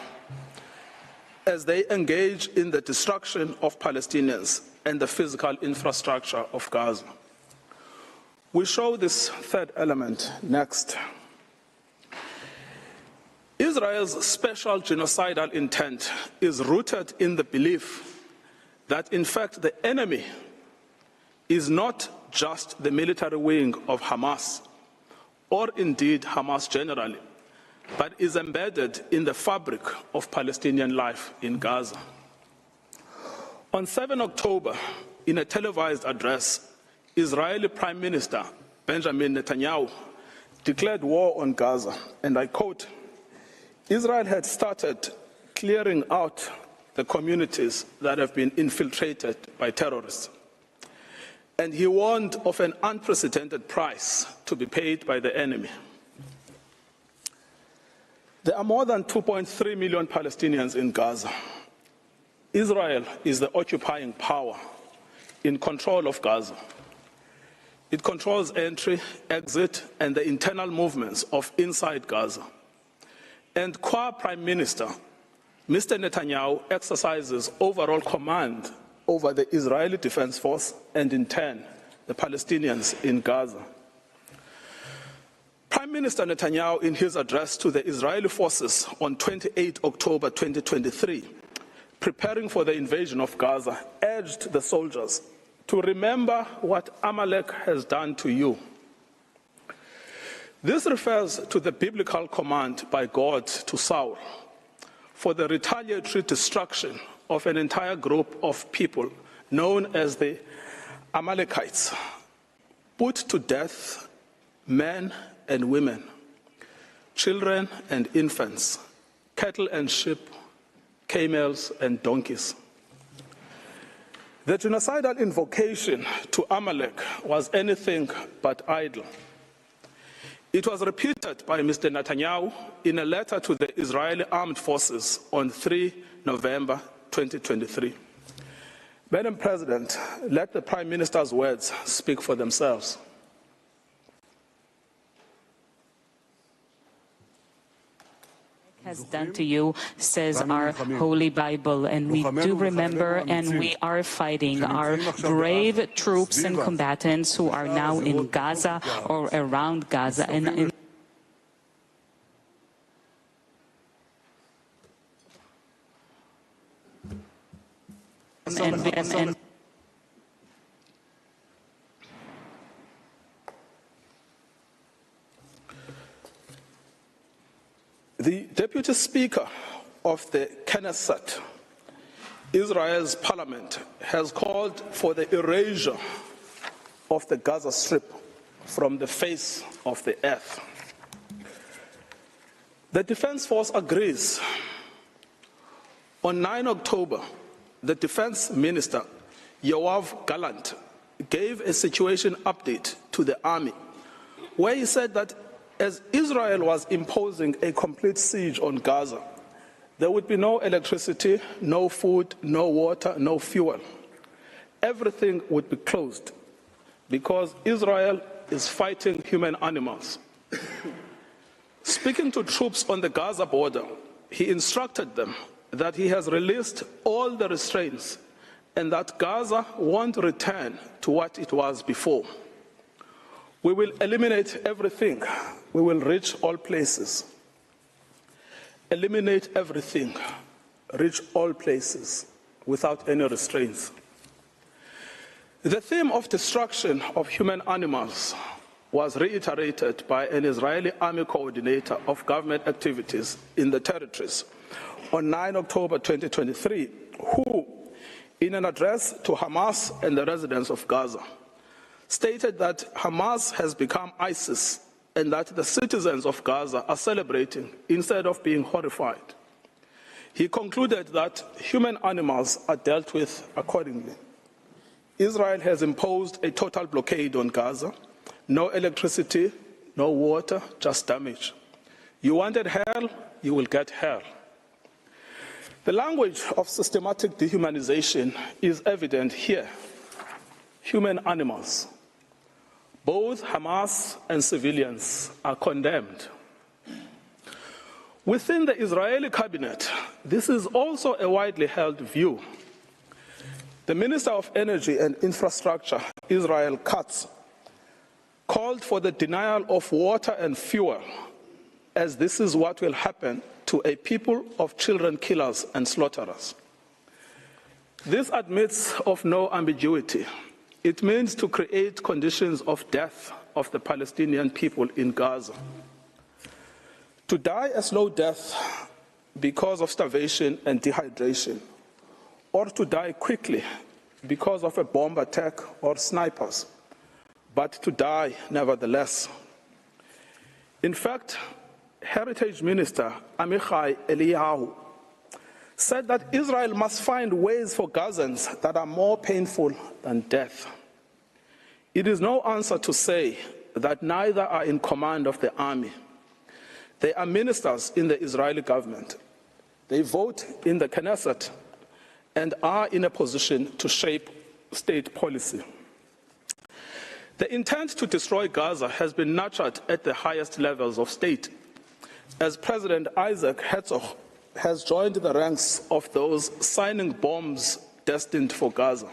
as they engage in the destruction of Palestinians and the physical infrastructure of Gaza. We show this third element next. Israel's special genocidal intent is rooted in the belief that, in fact, the enemy is not just the military wing of Hamas, or indeed Hamas generally, but is embedded in the fabric of Palestinian life in Gaza. On 7 October, in a televised address, Israeli Prime Minister Benjamin Netanyahu declared war on Gaza, and I quote, "Israel had started clearing out the communities that have been infiltrated by terrorists." And he warned of an unprecedented price to be paid by the enemy. There are more than 2.3 million Palestinians in Gaza. Israel is the occupying power in control of Gaza. It controls entry, exit, and the internal movements of inside Gaza. And Prime Minister, Mr. Netanyahu exercises overall command over the Israeli Defense Force and, in turn, the Palestinians in Gaza. Prime Minister Netanyahu, in his address to the Israeli forces on 28 October 2023, preparing for the invasion of Gaza, urged the soldiers to remember what Amalek has done to you. This refers to the biblical command by God to Saul for the retaliatory destruction of an entire group of people known as the Amalekites, put to death men and women, children and infants, cattle and sheep, camels and donkeys. The genocidal invocation to Amalek was anything but idle. It was repeated by Mr. Netanyahu in a letter to the Israeli Armed Forces on 3 November 2023. Madam President, let the Prime Minister's words speak for themselves. Has done to you, says our Holy Bible, and we do remember and we are fighting our brave troops and combatants who are now in Gaza or around Gaza and The Deputy Speaker of the Knesset, Israel's parliament, has called for the erasure of the Gaza Strip from the face of the earth. The Defense Force agrees. On 9 October, the Defense Minister, Yoav Gallant, gave a situation update to the army, where he said that as Israel was imposing a complete siege on Gaza, there would be no electricity, no food, no water, no fuel. Everything would be closed because Israel is fighting human animals. Speaking to troops on the Gaza border, he instructed them that he has released all the restraints and that Gaza won't return to what it was before. We will eliminate everything. We will reach all places. Eliminate everything. Reach all places without any restraints. The theme of destruction of human animals was reiterated by an Israeli army coordinator of government activities in the territories on 9 October 2023, who, in an address to Hamas and the residents of Gaza, stated that Hamas has become ISIS and that the citizens of Gaza are celebrating instead of being horrified. He concluded that human animals are dealt with accordingly. Israel has imposed a total blockade on Gaza. No electricity, no water, just damage. You wanted hell, you will get hell. The language of systematic dehumanization is evident here. Human animals. Both Hamas and civilians are condemned. Within the Israeli cabinet, this is also a widely held view. The Minister of Energy and Infrastructure, Israel Katz, called for the denial of water and fuel, as this is what will happen to a people of children killers and slaughterers. This admits of no ambiguity. It means to create conditions of death of the Palestinian people in Gaza. To die a slow death because of starvation and dehydration, or to die quickly because of a bomb attack or snipers, but to die nevertheless. In fact, Heritage Minister Amichai Eliyahu said that Israel must find ways for Gazans that are more painful than death. It is no answer to say that neither are in command of the army. They are ministers in the Israeli government. They vote in the Knesset and are in a position to shape state policy. The intent to destroy Gaza has been nurtured at the highest levels of state, as President Isaac Herzog has joined the ranks of those signing bombs destined for Gaza.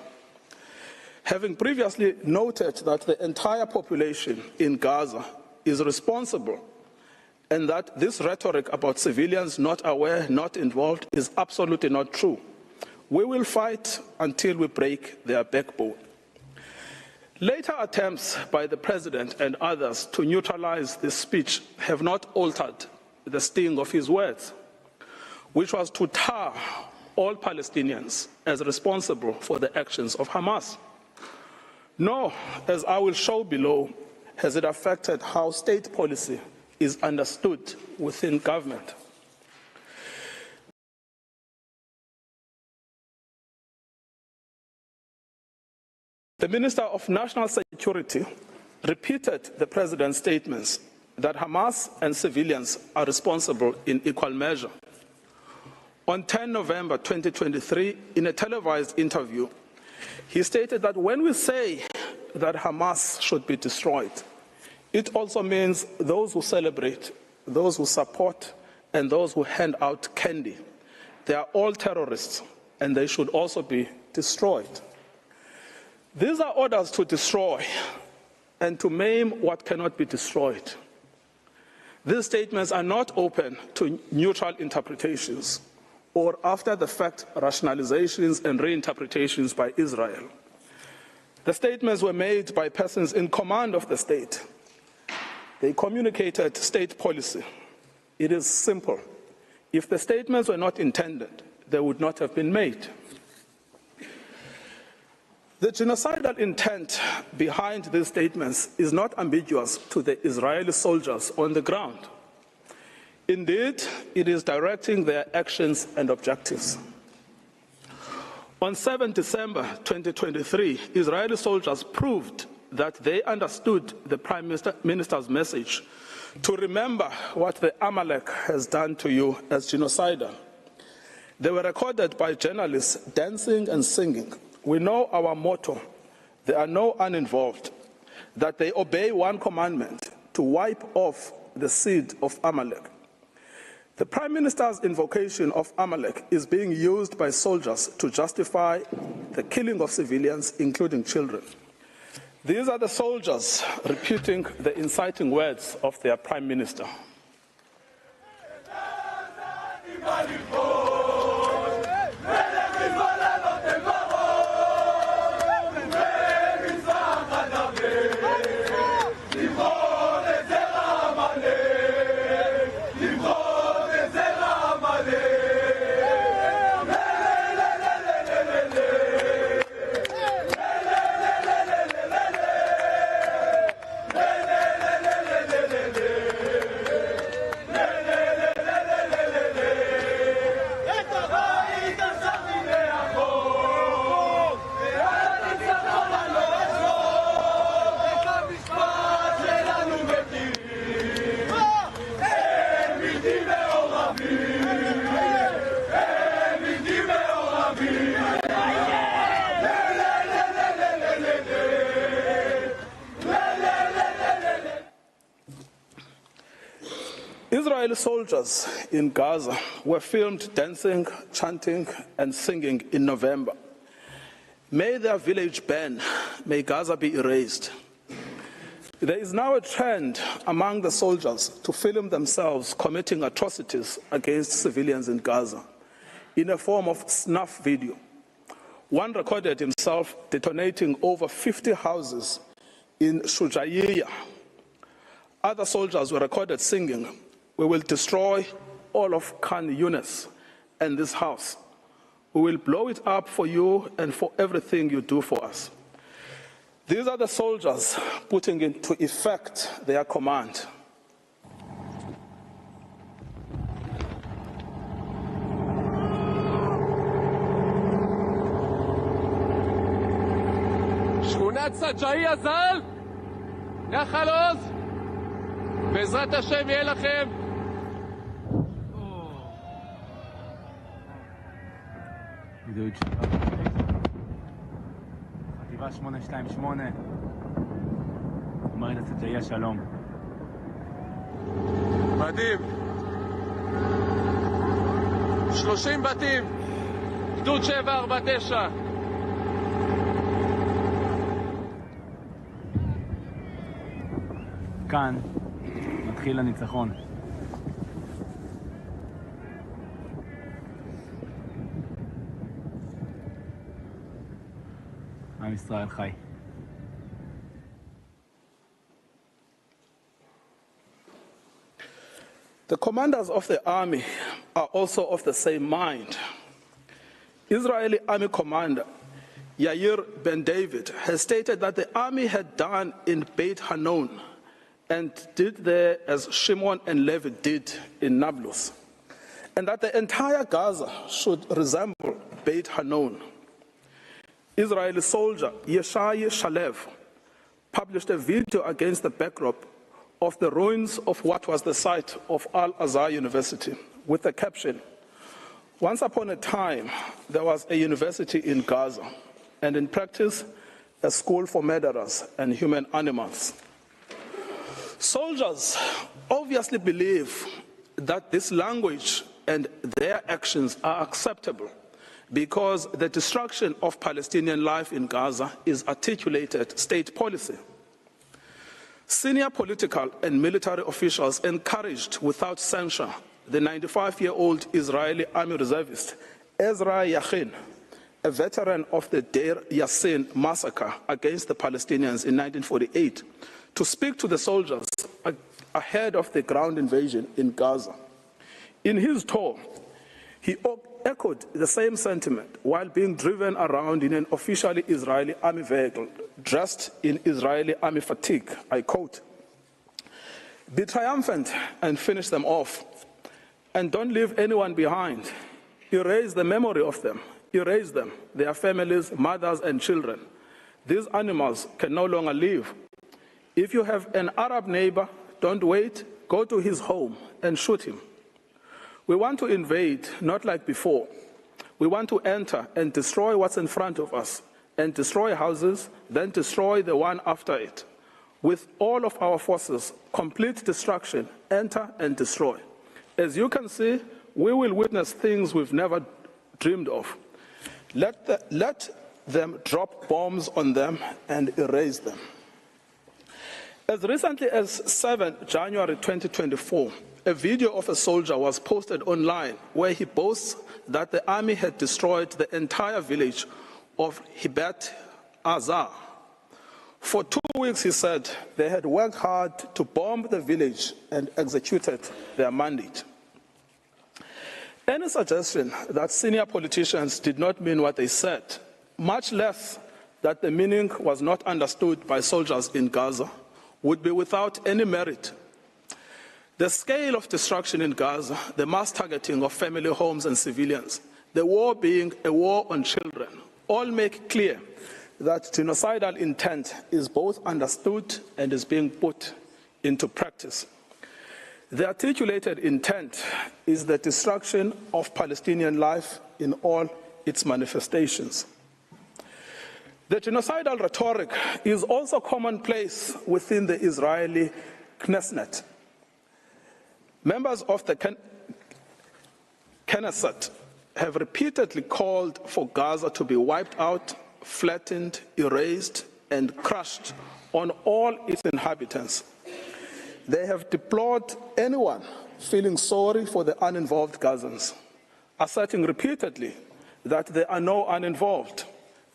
Having previously noted that the entire population in Gaza is responsible and that this rhetoric about civilians not aware, not involved, is absolutely not true, we will fight until we break their backbone. Later attempts by the President and others to neutralize this speech have not altered the sting of his words, which was to tar all Palestinians as responsible for the actions of Hamas. Nor, as I will show below, has it affected how state policy is understood within government. The Minister of National Security repeated the President's statements that Hamas and civilians are responsible in equal measure. On 10 November 2023, in a televised interview, he stated that when we say that Hamas should be destroyed, it also means those who celebrate, those who support, and those who hand out candy. They are all terrorists, and they should also be destroyed. These are orders to destroy and to maim what cannot be destroyed. These statements are not open to neutral interpretations or after-the-fact rationalizations and reinterpretations by Israel. The statements were made by persons in command of the state. They communicated state policy. It is simple. If the statements were not intended, they would not have been made. The genocidal intent behind these statements is not ambiguous to the Israeli soldiers on the ground. Indeed, it is directing their actions and objectives. On 7 December 2023, Israeli soldiers proved that they understood the Prime Minister's message to remember what the Amalek has done to you as genocidal. They were recorded by journalists dancing and singing. We know our motto, there are no uninvolved, that they obey one commandment, to wipe off the seed of Amalek. The Prime Minister's invocation of Amalek is being used by soldiers to justify the killing of civilians, including children. These are the soldiers repeating the inciting words of their Prime Minister. Israeli soldiers in Gaza were filmed dancing, chanting, and singing in November. May their village burn, may Gaza be erased. There is now a trend among the soldiers to film themselves committing atrocities against civilians in Gaza in a form of snuff video. One recorded himself detonating over 50 houses in Shujaiya. Other soldiers were recorded singing, "We will destroy all of Khan Yunis and this house. We will blow it up for you and for everything you do for us." These are the soldiers putting into effect their command. שכונת סג'איה ז"ל, נחל עוז, בעזרת השם יהיה לכם. חטיבה 828, אומרת סג'איה שלום. מדהים. 30 בתים, גדוד 749. כאן מתחיל הניצחון. עם ישראל חי. The commanders of the army are also of the same mind. Israeli army commander Yair Ben David has stated that the army had done in Beit Hanun and did there as Shimon and Levi did in Nablus, and that the entire Gaza should resemble Beit Hanon. Israeli soldier Yeshai Shalev published a video against the backdrop of the ruins of what was the site of Al-Azhar University with the caption, "Once upon a time, there was a university in Gaza, and in practice, a school for murderers and human animals." Soldiers obviously believe that this language and their actions are acceptable because the destruction of Palestinian life in Gaza is articulated state policy. Senior political and military officials encouraged without censure the 95-year-old Israeli army reservist Ezra Yachin, a veteran of the Deir Yassin massacre against the Palestinians in 1948, to speak to the soldiers ahead of the ground invasion in Gaza. In his tour, he echoed the same sentiment while being driven around in an officially Israeli army vehicle, dressed in Israeli army fatigue. I quote, "Be triumphant and finish them off, and don't leave anyone behind. Erase the memory of them. Erase them, their families, mothers and children. These animals can no longer live. If you have an Arab neighbor, don't wait, go to his home and shoot him. We want to invade, not like before. We want to enter and destroy what's in front of us, and destroy houses, then destroy the one after it. With all of our forces, complete destruction, enter and destroy. As you can see, we will witness things we've never dreamed of. Let them drop bombs on them and erase them." As recently as 7 January 2024, a video of a soldier was posted online where he boasts that the army had destroyed the entire village of Hibat Azar. For 2 weeks, he said, they had worked hard to bomb the village and executed their mandate. Any suggestion that senior politicians did not mean what they said, much less that the meaning was not understood by soldiers in Gaza, would be without any merit. The scale of destruction in Gaza, the mass targeting of family homes and civilians, the war being a war on children, all make clear that genocidal intent is both understood and is being put into practice. The articulated intent is the destruction of Palestinian life in all its manifestations. The genocidal rhetoric is also commonplace within the Israeli Knesset. Members of the Knesset have repeatedly called for Gaza to be wiped out, flattened, erased, and crushed on all its inhabitants. They have deplored anyone feeling sorry for the uninvolved Gazans, asserting repeatedly that there are no uninvolved,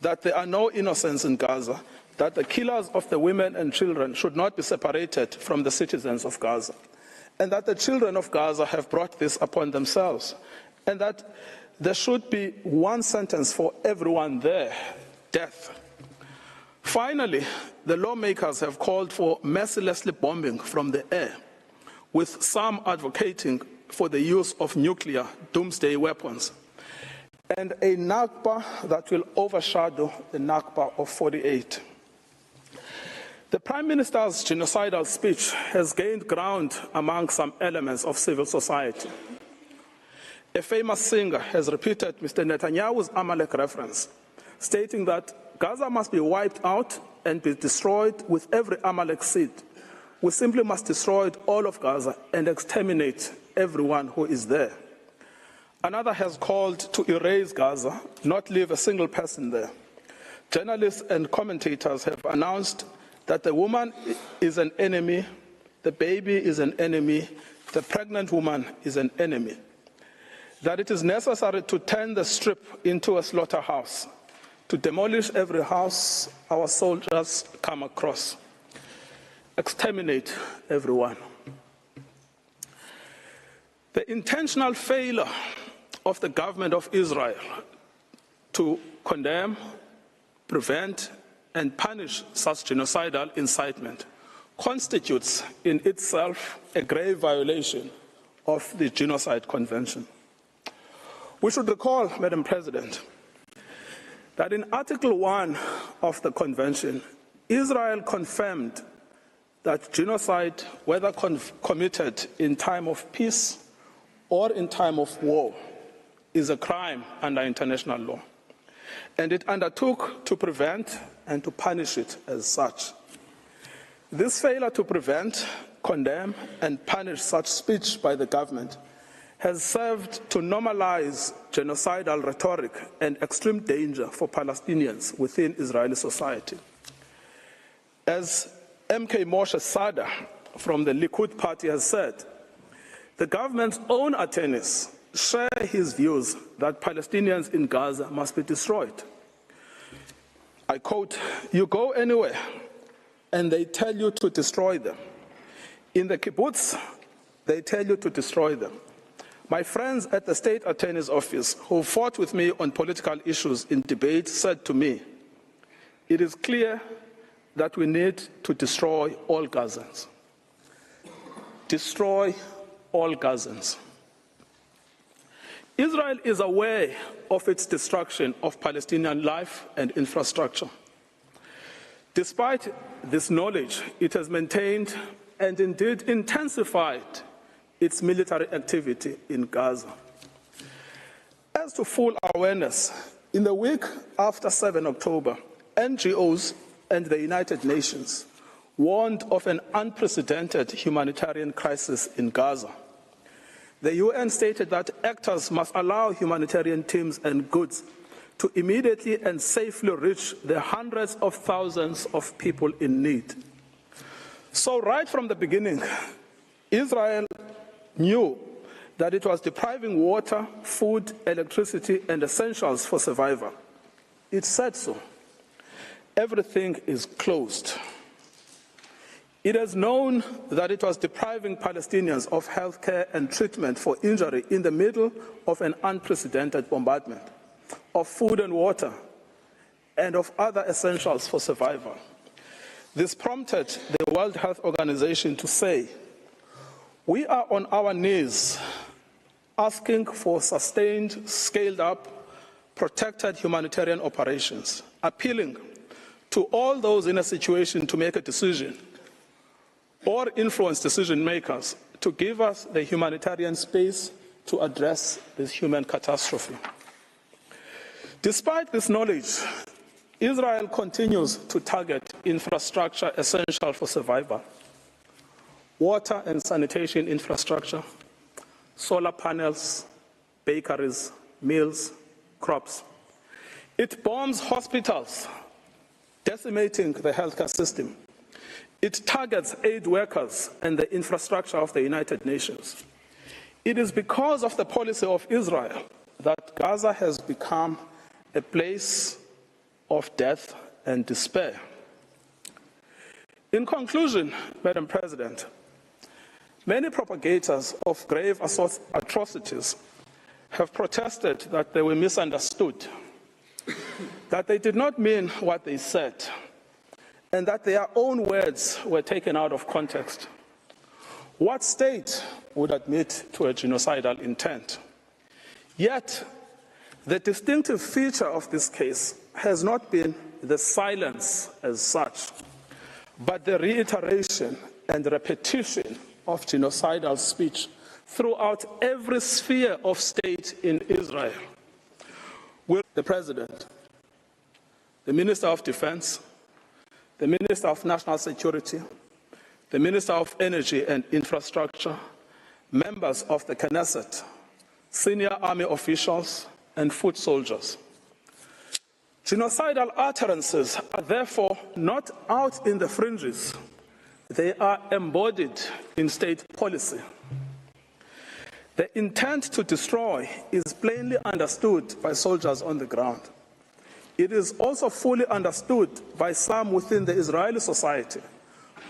that there are no innocents in Gaza, that the killers of the women and children should not be separated from the citizens of Gaza, and that the children of Gaza have brought this upon themselves, and that there should be one sentence for everyone there, death. Finally, the lawmakers have called for mercilessly bombing from the air, with some advocating for the use of nuclear doomsday weapons, and a Nakba that will overshadow the Nakba of 48. The Prime Minister's genocidal speech has gained ground among some elements of civil society. A famous singer has repeated Mr. Netanyahu's Amalek reference, stating that Gaza must be wiped out and be destroyed with every Amalek seed. We simply must destroy all of Gaza and exterminate everyone who is there. Another has called to erase Gaza, not leave a single person there. Journalists and commentators have announced that the woman is an enemy, the baby is an enemy, the pregnant woman is an enemy. That it is necessary to turn the strip into a slaughterhouse, to demolish every house our soldiers come across, exterminate everyone. The intentional failure of the government of Israel to condemn, prevent, and punish such genocidal incitement constitutes in itself a grave violation of the Genocide Convention. We should recall, Madam President, that in Article 1 of the Convention, Israel confirmed that genocide, whether committed in time of peace or in time of war, is a crime under international law, and it undertook to prevent and to punish it as such. This failure to prevent, condemn, and punish such speech by the government has served to normalize genocidal rhetoric and extreme danger for Palestinians within Israeli society. As MK Moshe Sada from the Likud party has said, the government's own attorneys share his views that Palestinians in Gaza must be destroyed. I quote, "You go anywhere and they tell you to destroy them. In the kibbutz, they tell you to destroy them. My friends at the state attorney's office who fought with me on political issues in debate said to me, it is clear that we need to destroy all Gazans. Destroy all Gazans." Israel is aware of its destruction of Palestinian life and infrastructure. Despite this knowledge, it has maintained and indeed intensified its military activity in Gaza. As to full awareness, in the week after 7 October, NGOs and the United Nations warned of an unprecedented humanitarian crisis in Gaza. The UN stated that actors must allow humanitarian teams and goods to immediately and safely reach the hundreds of thousands of people in need. So right from the beginning, Israel knew that it was depriving water, food, electricity, and essentials for survival. It said so. Everything is closed. It has known that it was depriving Palestinians of health care and treatment for injury in the middle of an unprecedented bombardment, of food and water, and of other essentials for survival. This prompted the World Health Organization to say, "We are on our knees asking for sustained, scaled-up, protected humanitarian operations, appealing to all those in a situation to make a decision or influence decision makers to give us the humanitarian space to address this human catastrophe." Despite this knowledge, Israel continues to target infrastructure essential for survival: water and sanitation infrastructure, solar panels, bakeries, mills, crops. It bombs hospitals, decimating the healthcare system. It targets aid workers and the infrastructure of the United Nations. It is because of the policy of Israel that Gaza has become a place of death and despair. In conclusion, Madam President, many propagators of grave atrocities have protested that they were misunderstood, that they did not mean what they said, and that their own words were taken out of context. What state would admit to a genocidal intent? Yet, the distinctive feature of this case has not been the silence as such, but the reiteration and repetition of genocidal speech throughout every sphere of state in Israel. With the President, the Minister of Defense, the Minister of National Security, the Minister of Energy and Infrastructure, members of the Knesset, senior army officials, and foot soldiers. Genocidal utterances are therefore not out in the fringes. They are embodied in state policy. The intent to destroy is plainly understood by soldiers on the ground. It is also fully understood by some within the Israeli society,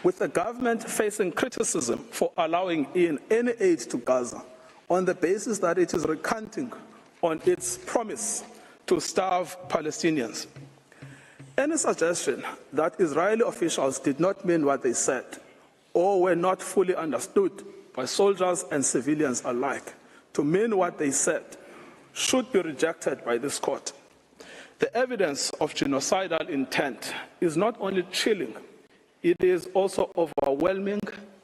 with the government facing criticism for allowing in any aid to Gaza on the basis that it is recanting on its promise to starve Palestinians. Any suggestion that Israeli officials did not mean what they said or were not fully understood by soldiers and civilians alike to mean what they said should be rejected by this court. The evidence of genocidal intent is not only chilling, it is also overwhelming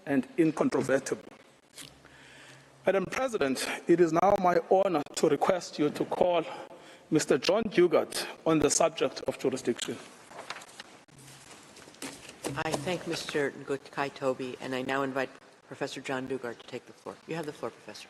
and incontrovertible. Madam President, it is now my honor to request you to call Mr. John Dugard on the subject of jurisdiction. I thank Mr. Ngukai Toby, and I now invite Professor John Dugard to take the floor. You have the floor, Professor.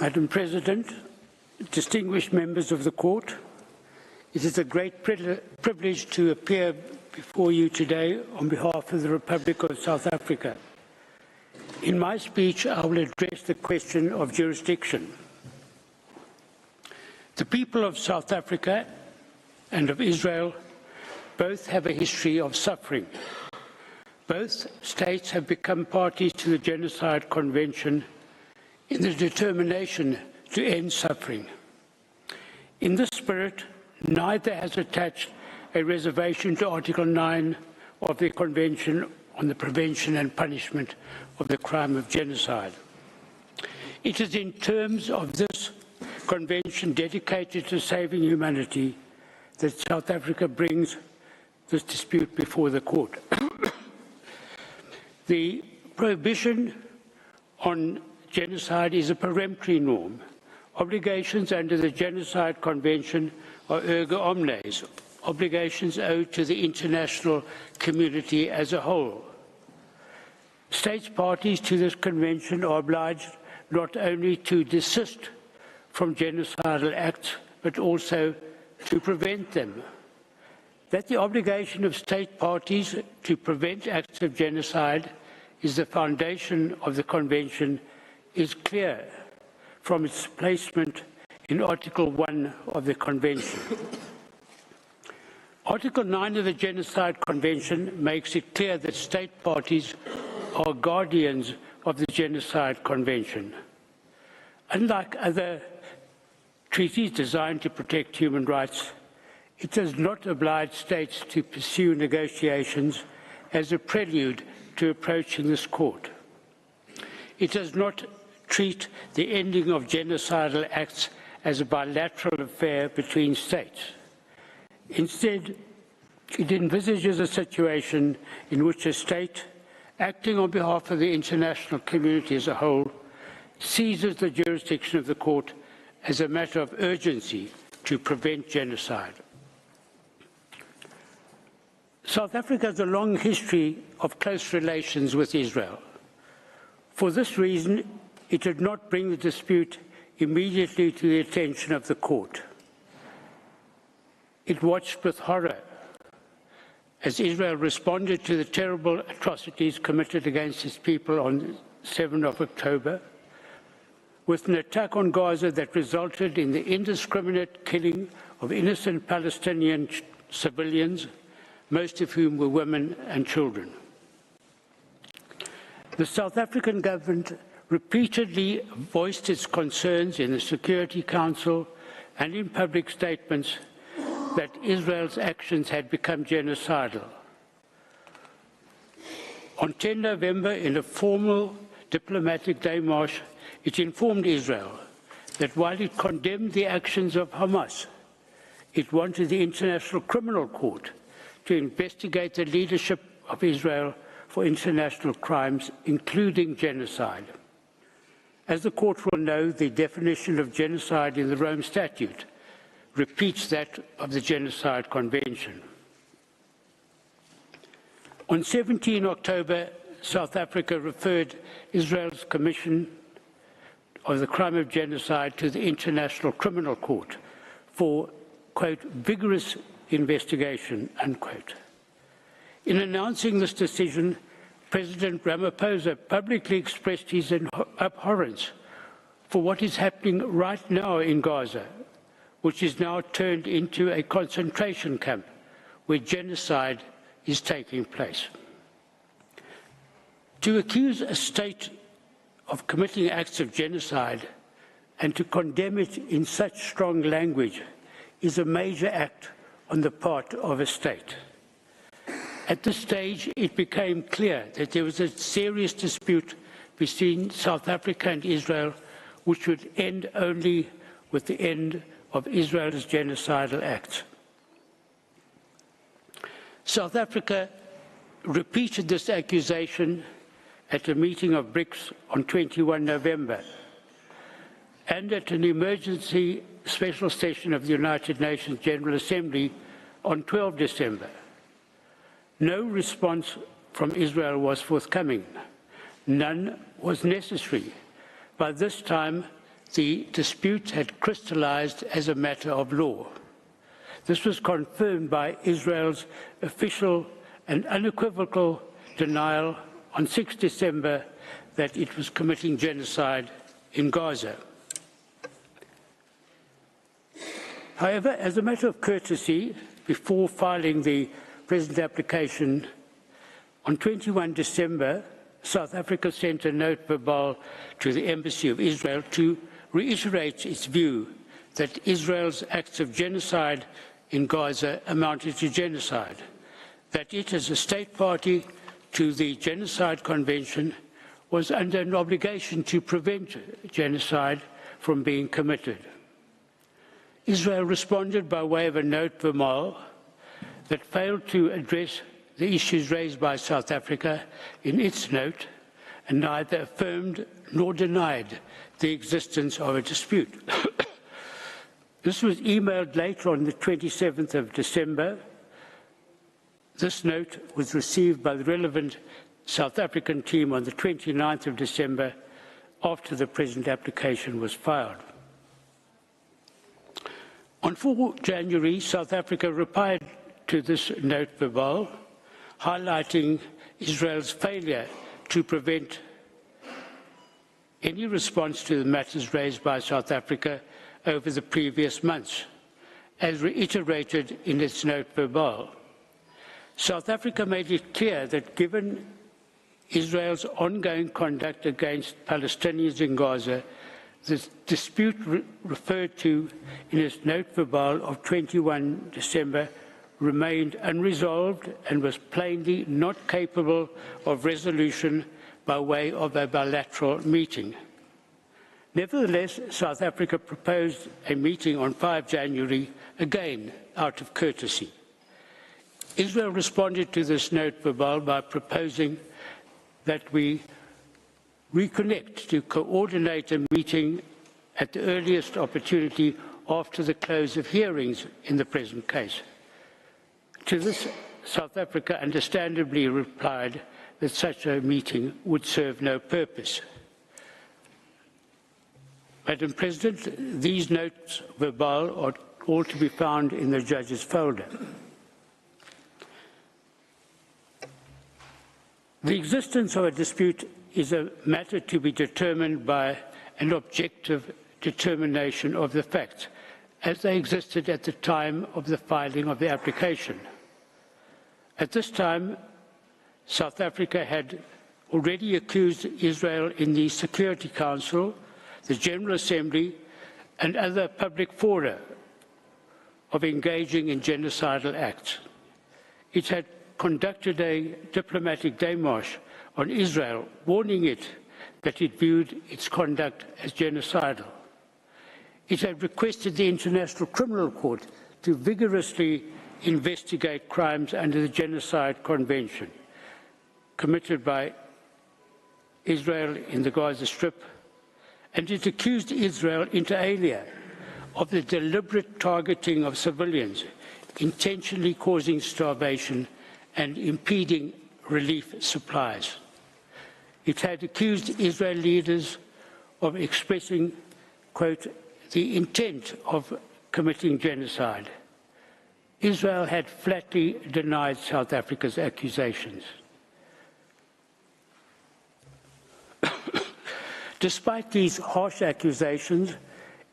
Madam President, distinguished members of the Court, it is a great privilege to appear before you today on behalf of the Republic of South Africa. In my speech, I will address the question of jurisdiction. The people of South Africa and of Israel both have a history of suffering. Both states have become parties to the Genocide Convention in the determination to end suffering. In this spirit, neither has attached a reservation to Article 9 of the Convention on the Prevention and Punishment of the Crime of Genocide. It is in terms of this convention dedicated to saving humanity that South Africa brings this dispute before the court. The prohibition on genocide is a peremptory norm. Obligations under the Genocide Convention are erga omnes, obligations owed to the international community as a whole. States parties to this convention are obliged not only to desist from genocidal acts, but also to prevent them. That the obligation of state parties to prevent acts of genocide is the foundation of the convention is clear from its placement in Article 1 of the Convention. Article 9 of the Genocide Convention makes it clear that state parties are guardians of the Genocide Convention. Unlike other treaties designed to protect human rights, it does not oblige states to pursue negotiations as a prelude to approaching this court. It does not treat the ending of genocidal acts as a bilateral affair between states. Instead, it envisages a situation in which a state, acting on behalf of the international community as a whole, seizes the jurisdiction of the court as a matter of urgency to prevent genocide. South Africa has a long history of close relations with Israel. For this reason, it did not bring the dispute immediately to the attention of the court. It watched with horror as Israel responded to the terrible atrocities committed against its people on 7 October, with an attack on Gaza that resulted in the indiscriminate killing of innocent Palestinian civilians, most of whom were women and children. The South African government repeatedly voiced its concerns in the Security Council and in public statements that Israel's actions had become genocidal. On 10 November, in a formal diplomatic démarche, it informed Israel that while it condemned the actions of Hamas, it wanted the International Criminal Court to investigate the leadership of Israel for international crimes, including genocide. As the court will know, the definition of genocide in the Rome Statute repeats that of the Genocide Convention. On 17 October, South Africa referred Israel's commission of the crime of genocide to the International Criminal Court for, quote, vigorous investigation, unquote. In announcing this decision, President Ramaphosa publicly expressed his abhorrence for what is happening right now in Gaza, which is now turned into a concentration camp where genocide is taking place. To accuse a state of committing acts of genocide and to condemn it in such strong language is a major act on the part of a state. At this stage, it became clear that there was a serious dispute between South Africa and Israel, which would end only with the end of Israel's genocidal acts. South Africa repeated this accusation at a meeting of BRICS on 21 November and at an emergency special session of the United Nations General Assembly on 12 December. No response from Israel was forthcoming. None was necessary. By this time, the dispute had crystallized as a matter of law. This was confirmed by Israel's official and unequivocal denial on 6 December that it was committing genocide in Gaza. However, as a matter of courtesy, before filing the present application, on 21 December, South Africa sent a note verbal to the Embassy of Israel to reiterate its view that Israel's acts of genocide in Gaza amounted to genocide, that it, as a state party to the Genocide Convention, was under an obligation to prevent genocide from being committed. Israel responded by way of a note verbal that failed to address the issues raised by South Africa in its note and neither affirmed nor denied the existence of a dispute. This was emailed later on the 27th of December. This note was received by the relevant South African team on the 29th of December after the present application was filed. On 4 January, South Africa replied to this note verbal, highlighting Israel's failure to prevent any response to the matters raised by South Africa over the previous months, as reiterated in its note verbal. South Africa made it clear that given Israel's ongoing conduct against Palestinians in Gaza, the dispute referred to in its note verbal of 21 December remained unresolved and was plainly not capable of resolution by way of a bilateral meeting. Nevertheless, South Africa proposed a meeting on 5 January, again out of courtesy. Israel responded to this note verbal by proposing that we reconnect to coordinate a meeting at the earliest opportunity after the close of hearings in the present case. To this, South Africa understandably replied that such a meeting would serve no purpose. Madam President, these notes verbal are all to be found in the judge's folder. The existence of a dispute is a matter to be determined by an objective determination of the facts, as they existed at the time of the filing of the application. At this time, South Africa had already accused Israel in the Security Council, the General Assembly, and other public fora of engaging in genocidal acts. It had conducted a diplomatic démarche on Israel, warning it that it viewed its conduct as genocidal. It had requested the International Criminal Court to vigorously investigate crimes under the Genocide Convention committed by Israel in the Gaza Strip, and it accused Israel inter alia of the deliberate targeting of civilians, intentionally causing starvation and impeding relief supplies. It had accused Israel leaders of expressing, quote, the intent of committing genocide. Israel had flatly denied South Africa's accusations. Despite these harsh accusations,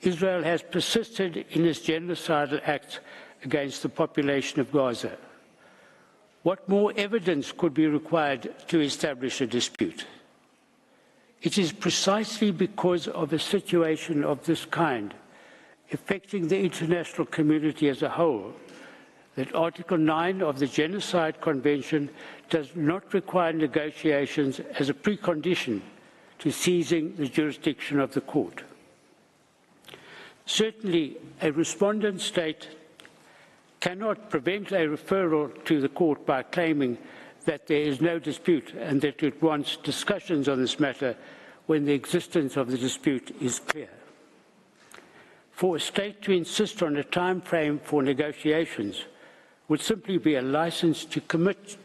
Israel has persisted in its genocidal acts against the population of Gaza. What more evidence could be required to establish a dispute? It is precisely because of a situation of this kind, affecting the international community as a whole, that Article 9 of the Genocide Convention does not require negotiations as a precondition to seizing the jurisdiction of the court. Certainly, a respondent state cannot prevent a referral to the court by claiming that there is no dispute and that it wants discussions on this matter when the existence of the dispute is clear. For a state to insist on a time frame for negotiations would simply be a license to commit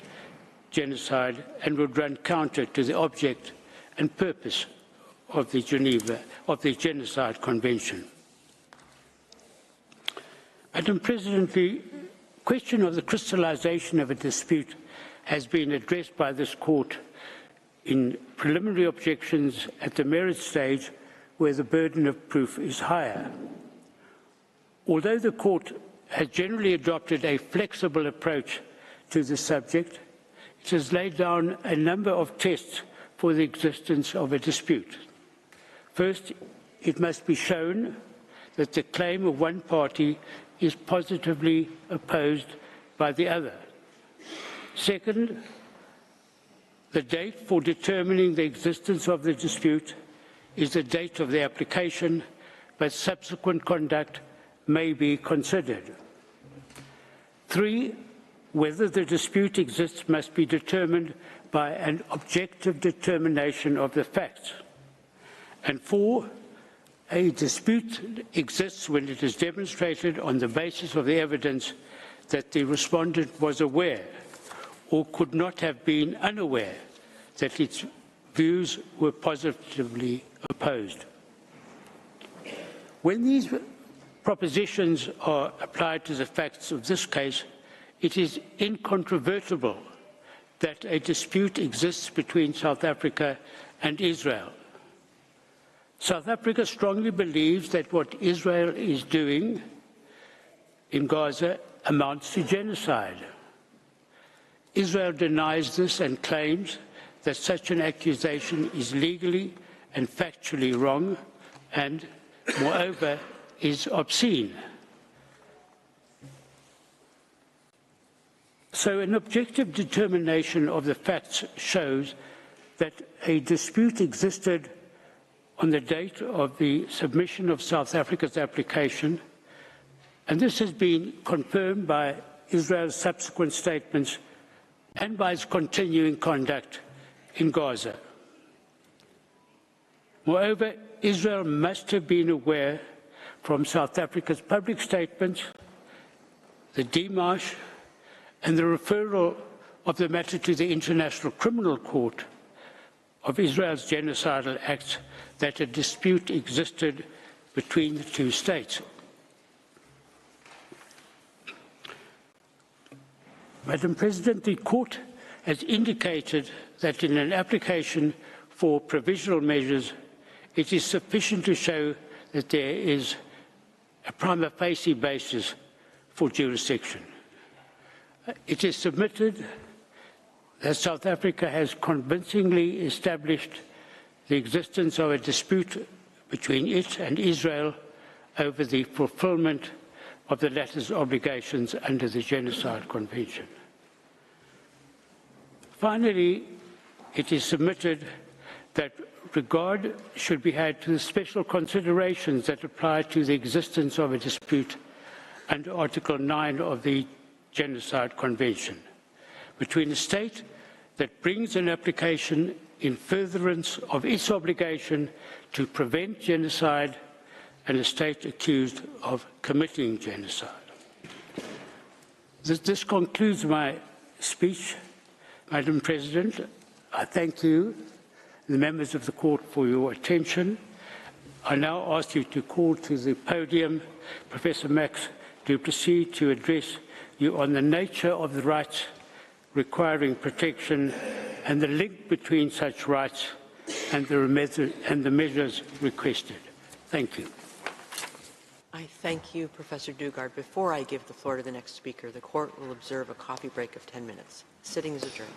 genocide and would run counter to the object and purpose of the Genocide Convention. Madam President, the question of the crystallization of a dispute has been addressed by this court in preliminary objections at the merits stage where the burden of proof is higher. Although the court has generally adopted a flexible approach to the subject, it has laid down a number of tests for the existence of a dispute. First, it must be shown that the claim of one party is positively opposed by the other. Second, the date for determining the existence of the dispute is the date of the application, but subsequent conduct may be considered. 3, whether the dispute exists must be determined by an objective determination of the facts. And 4, a dispute exists when it is demonstrated on the basis of the evidence that the respondent was aware or could not have been unaware that its views were positively opposed. When these propositions are applied to the facts of this case, it is incontrovertible that a dispute exists between South Africa and Israel. South Africa strongly believes that what Israel is doing in Gaza amounts to genocide. Israel denies this and claims that such an accusation is legally and factually wrong and, moreover, is obscene. So an objective determination of the facts shows that a dispute existed on the date of the submission of South Africa's application, and this has been confirmed by Israel's subsequent statements and by its continuing conduct in Gaza. Moreover, Israel must have been aware from South Africa's public statements, the démarche, and the referral of the matter to the International Criminal Court of Israel's genocidal acts that a dispute existed between the two states. Madam President, the Court has indicated that in an application for provisional measures, it is sufficient to show that there is a prima facie basis for jurisdiction. It is submitted that South Africa has convincingly established the existence of a dispute between it and Israel over the fulfillment of the latter's obligations under the Genocide Convention. Finally, it is submitted that regard should be had to the special considerations that apply to the existence of a dispute under Article 9 of the Genocide Convention between a state that brings an application in furtherance of its obligation to prevent genocide and a state accused of committing genocide. This concludes my speech. Madam President, I thank you, the members of the Court, for your attention. I now ask you to call to the podium Professor Max du Plessis to address you on the nature of the rights requiring protection and the link between such rights and the measures requested. Thank you. I thank you, Professor Dugard. Before I give the floor to the next speaker, the court will observe a coffee break of 10 minutes. Sitting is adjourned.